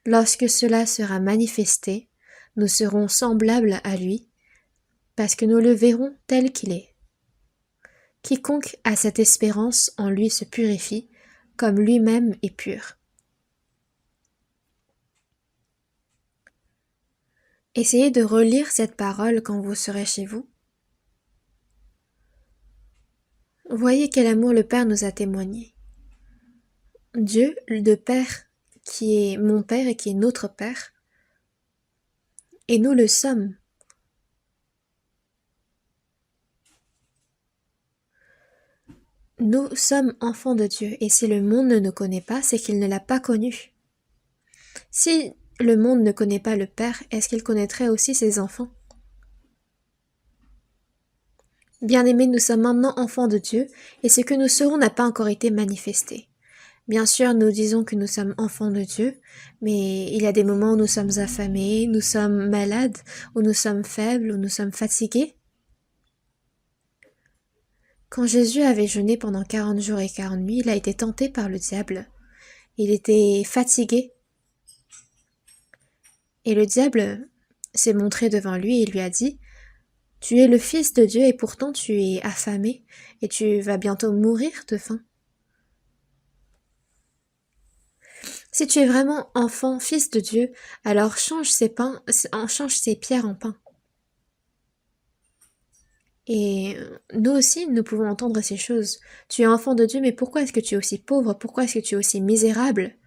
lorsque cela sera manifesté, nous serons semblables à lui, parce que nous le verrons tel qu'il est. Quiconque a cette espérance en lui se purifie, comme lui-même est pur. Essayez de relire cette parole quand vous serez chez vous. Voyez quel amour le Père nous a témoigné. Dieu, le Père, qui est mon Père et qui est notre Père, et nous le sommes. Nous sommes enfants de Dieu, et si le monde ne nous connaît pas, c'est qu'il ne l'a pas connu. Si le monde ne connaît pas le Père, est-ce qu'il connaîtrait aussi ses enfants? Bien-aimés, nous sommes maintenant enfants de Dieu, et ce que nous serons n'a pas encore été manifesté. Bien sûr, nous disons que nous sommes enfants de Dieu, mais il y a des moments où nous sommes affamés, nous sommes malades, où nous sommes faibles, où nous sommes fatigués. Quand Jésus avait jeûné pendant 40 jours et 40 nuits, il a été tenté par le diable. Il était fatigué. Et le diable s'est montré devant lui et lui a dit: Tu es le Fils de Dieu et pourtant tu es affamé et tu vas bientôt mourir de faim. Si tu es vraiment enfant, fils de Dieu, alors change ces pierres en pain. Et nous aussi, nous pouvons entendre ces choses. Tu es enfant de Dieu, mais pourquoi est-ce que tu es aussi pauvre? Pourquoi est-ce que tu es aussi misérable?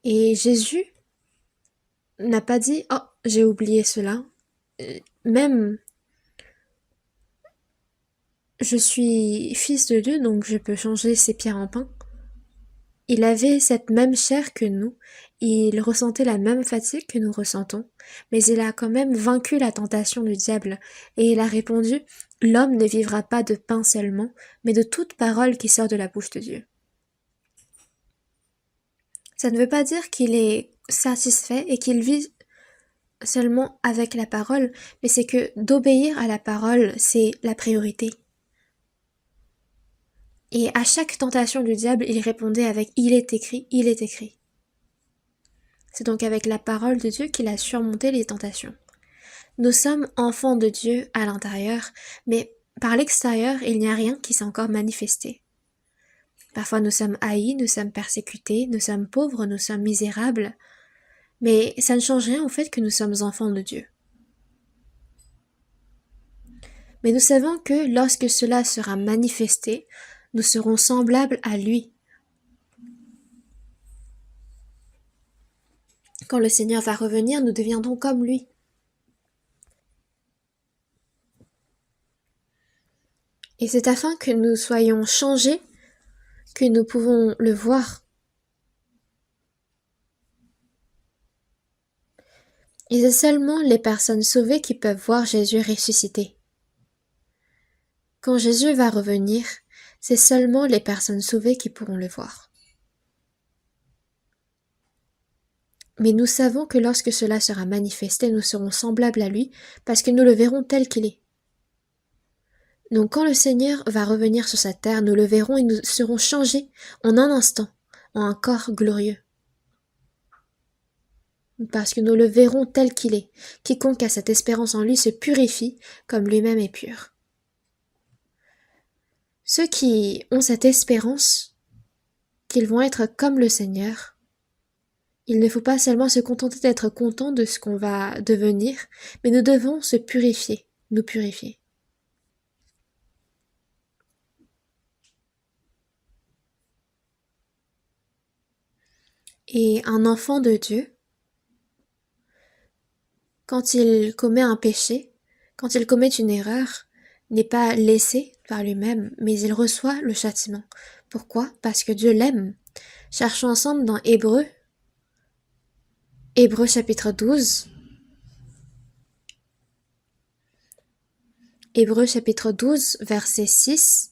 Et Jésus n'a pas dit: Oh, j'ai oublié cela. Même, je suis fils de Dieu, donc je peux changer ces pierres en pain. Il avait cette même chair que nous, il ressentait la même fatigue que nous ressentons, mais il a quand même vaincu la tentation du diable, et il a répondu: L'homme ne vivra pas de pain seulement, mais de toute parole qui sort de la bouche de Dieu. Ça ne veut pas dire qu'il est satisfait et qu'il vit seulement avec la parole, mais c'est que d'obéir à la parole, c'est la priorité. Et à chaque tentation du diable, il répondait avec: Il est écrit, il est écrit. C'est donc avec la parole de Dieu qu'il a surmonté les tentations. Nous sommes enfants de Dieu à l'intérieur, mais par l'extérieur, il n'y a rien qui s'est encore manifesté. Parfois nous sommes haïs, nous sommes persécutés, nous sommes pauvres, nous sommes misérables, mais ça ne change rien au fait que nous sommes enfants de Dieu. Mais nous savons que lorsque cela sera manifesté, nous serons semblables à lui. Quand le Seigneur va revenir, nous deviendrons comme lui. Et c'est afin que nous soyons changés que nous pouvons le voir. Et c'est seulement les personnes sauvées qui peuvent voir Jésus ressuscité. Quand Jésus va revenir, c'est seulement les personnes sauvées qui pourront le voir. Mais nous savons que lorsque cela sera manifesté, nous serons semblables à lui, parce que nous le verrons tel qu'il est. Donc quand le Seigneur va revenir sur sa terre, nous le verrons et nous serons changés en un instant, en un corps glorieux. Parce que nous le verrons tel qu'il est. Quiconque a cette espérance en lui se purifie comme lui-même est pur. Ceux qui ont cette espérance qu'ils vont être comme le Seigneur, il ne faut pas seulement se contenter d'être content de ce qu'on va devenir, mais nous devons se purifier, nous purifier. Et un enfant de Dieu, quand il commet un péché, quand il commet une erreur, n'est pas laissé par lui-même, mais il reçoit le châtiment. Pourquoi? Parce que Dieu l'aime. Cherchons ensemble dans Hébreux chapitre 12. Hébreux chapitre 12, verset 6.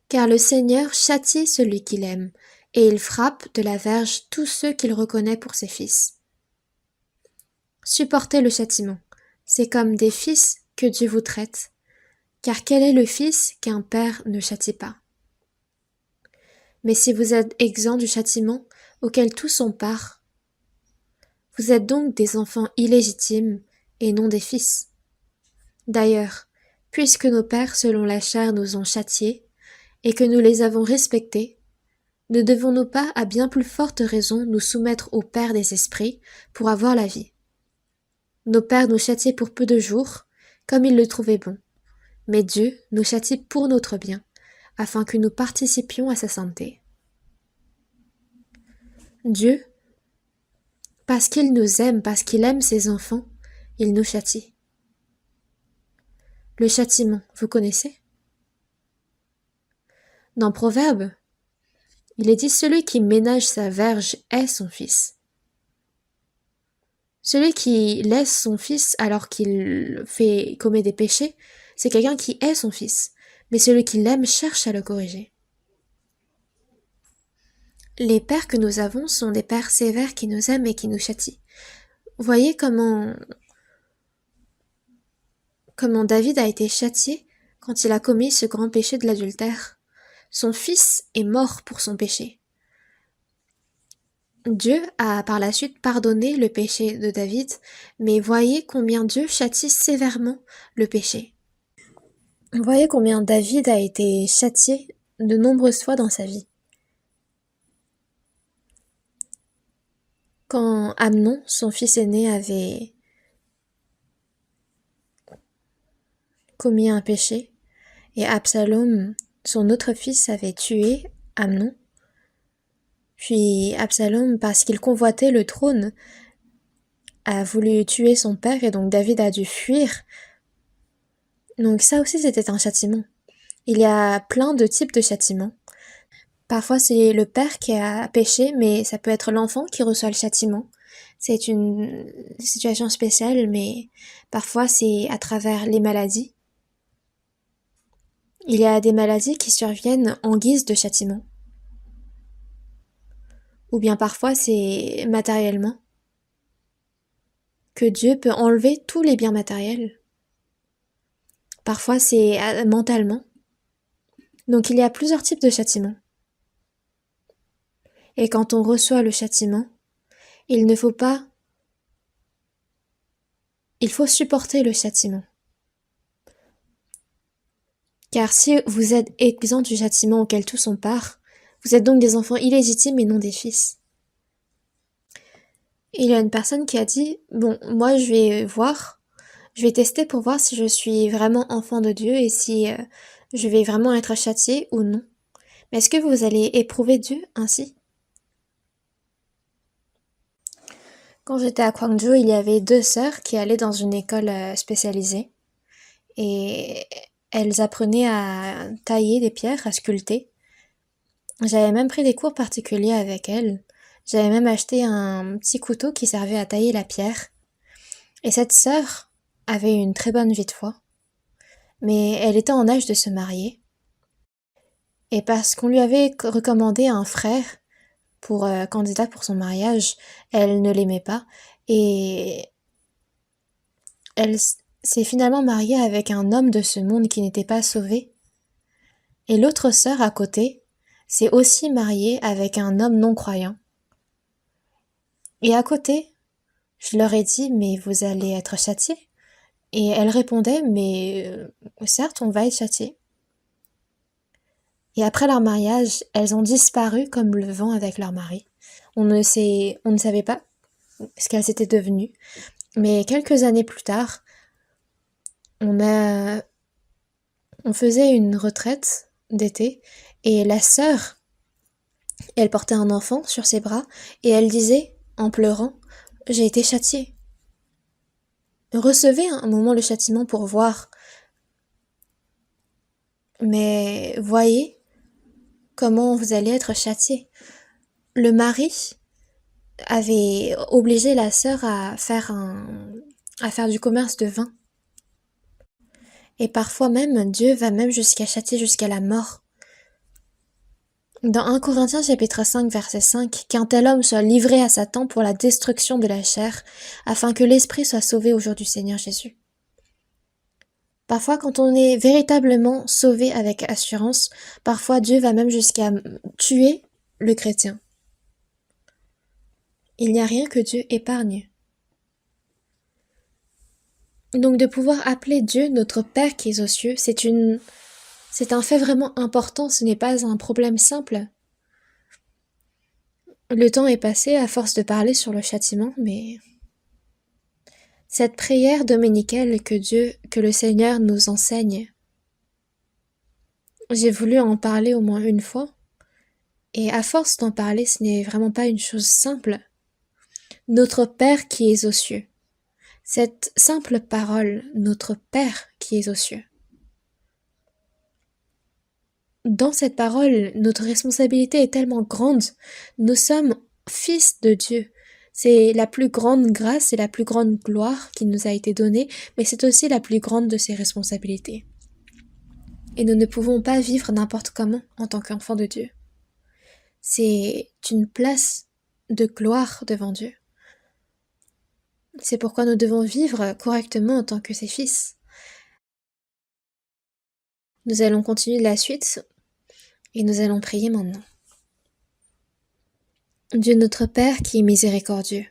Car le Seigneur châtie celui qu'il aime, et il frappe de la verge tous ceux qu'il reconnaît pour ses fils. Supportez le châtiment, c'est comme des fils que Dieu vous traite, car quel est le fils qu'un père ne châtie pas? Mais si vous êtes exempts du châtiment auquel tous ont part, vous êtes donc des enfants illégitimes et non des fils. D'ailleurs, puisque nos pères selon la chair nous ont châtiés, et que nous les avons respectés, ne devons-nous pas à bien plus forte raison nous soumettre au Père des esprits pour avoir la vie? Nos pères nous châtiaient pour peu de jours, comme ils le trouvaient bon, mais Dieu nous châtie pour notre bien, afin que nous participions à sa sainteté. Dieu, parce qu'il nous aime, parce qu'il aime ses enfants, il nous châtie. Le châtiment, vous connaissez? Dans Proverbe, il est dit: celui qui ménage sa verge est son fils. Celui qui laisse son fils alors qu'il commet des péchés, c'est quelqu'un qui est son fils, mais celui qui l'aime cherche à le corriger. Les pères que nous avons sont des pères sévères qui nous aiment et qui nous châtient. Voyez comment David a été châtié quand il a commis ce grand péché de l'adultère. Son fils est mort pour son péché. Dieu a par la suite pardonné le péché de David, mais voyez combien Dieu châtie sévèrement le péché. Voyez combien David a été châtié de nombreuses fois dans sa vie. Quand Amnon, son fils aîné, avait commis un péché, et Absalom, son autre fils, avait tué Amnon, puis Absalom, parce qu'il convoitait le trône, a voulu tuer son père, et donc David a dû fuir. Donc ça aussi, c'était un châtiment. Il y a plein de types de châtiments. Parfois, c'est le père qui a péché, mais ça peut être l'enfant qui reçoit le châtiment. C'est une situation spéciale, mais parfois c'est à travers les maladies. Il y a des maladies qui surviennent en guise de châtiment. Ou bien parfois c'est matériellement, que Dieu peut enlever tous les biens matériels. Parfois c'est mentalement. Donc il y a plusieurs types de châtiments. Et quand on reçoit le châtiment, il faut supporter le châtiment. Car si vous êtes exempts du châtiment auquel tous ont part, vous êtes donc des enfants illégitimes et non des fils. Il y a une personne qui a dit: bon, moi je vais tester pour voir si je suis vraiment enfant de Dieu et si je vais vraiment être châtié ou non. Mais est-ce que vous allez éprouver Dieu ainsi? Quand j'étais à Gwangju, il y avait 2 sœurs qui allaient dans une école spécialisée et elles apprenaient à tailler des pierres, à sculpter. J'avais même pris des cours particuliers avec elles. J'avais même acheté un petit couteau qui servait à tailler la pierre. Et cette sœur avait une très bonne vie de foi, mais elle était en âge de se marier. Et parce qu'on lui avait recommandé un frère pour candidat pour son mariage, elle ne l'aimait pas et elle s'est finalement mariée avec un homme de ce monde qui n'était pas sauvé. Et l'autre sœur à côté s'est aussi mariée avec un homme non croyant. Et à côté, je leur ai dit: mais vous allez être châtiés. Et elles répondaient: mais certes, on va être châtiés. Et après leur mariage, elles ont disparu comme le vent avec leur mari. On ne savait pas ce qu'elles étaient devenues. Mais quelques années plus tard, on faisait une retraite d'été et la sœur, elle portait un enfant sur ses bras et elle disait en pleurant: j'ai été châtiée. Recevez un moment le châtiment pour voir. Mais voyez comment vous allez être châtiés. Le mari avait obligé la sœur à faire du commerce de vin. Et parfois même, Dieu va même jusqu'à châtier jusqu'à la mort. Dans 1 Corinthiens chapitre 5 verset 5, qu'un tel homme soit livré à Satan pour la destruction de la chair, afin que l'esprit soit sauvé au jour du Seigneur Jésus. Parfois, quand on est véritablement sauvé avec assurance, parfois Dieu va même jusqu'à tuer le chrétien. Il n'y a rien que Dieu épargne. Donc de pouvoir appeler Dieu notre Père qui est aux cieux, c'est un fait vraiment important, ce n'est pas un problème simple. Le temps est passé à force de parler sur le châtiment, mais cette prière dominicale que le Seigneur nous enseigne, j'ai voulu en parler au moins une fois, et à force d'en parler, ce n'est vraiment pas une chose simple. Notre Père qui est aux cieux. Cette simple parole, notre Père qui est aux cieux. Dans cette parole, notre responsabilité est tellement grande. Nous sommes fils de Dieu. C'est la plus grande grâce et la plus grande gloire qui nous a été donnée, mais c'est aussi la plus grande de ses responsabilités. Et nous ne pouvons pas vivre n'importe comment en tant qu'enfants de Dieu. C'est une place de gloire devant Dieu. C'est pourquoi nous devons vivre correctement en tant que ses fils. Nous allons continuer la suite et nous allons prier maintenant. Dieu notre Père qui est miséricordieux,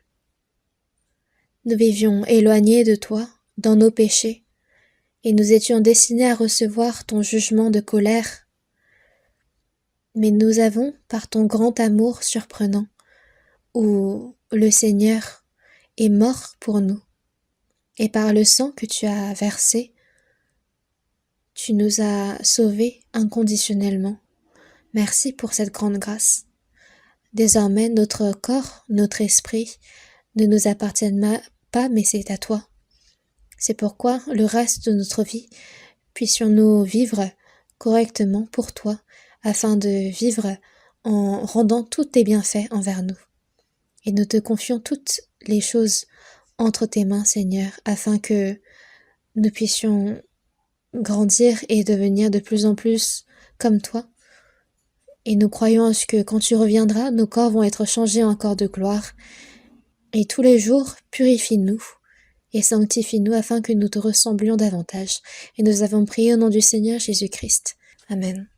nous vivions éloignés de toi dans nos péchés et nous étions destinés à recevoir ton jugement de colère. Mais nous avons, par ton grand amour surprenant, où le Seigneur est mort pour nous, et par le sang que tu as versé, tu nous as sauvés inconditionnellement. Merci pour cette grande grâce. Désormais, notre corps, notre esprit ne nous appartiennent pas, mais c'est à toi. C'est pourquoi, le reste de notre vie, puissions-nous vivre correctement pour toi, afin de vivre en rendant tous tes bienfaits envers nous. Et nous te confions toutes les choses entre tes mains, Seigneur, afin que nous puissions grandir et devenir de plus en plus comme toi. Et nous croyons à ce que quand tu reviendras, nos corps vont être changés en corps de gloire. Et tous les jours, purifie-nous et sanctifie-nous afin que nous te ressemblions davantage. Et nous avons prié au nom du Seigneur Jésus-Christ. Amen.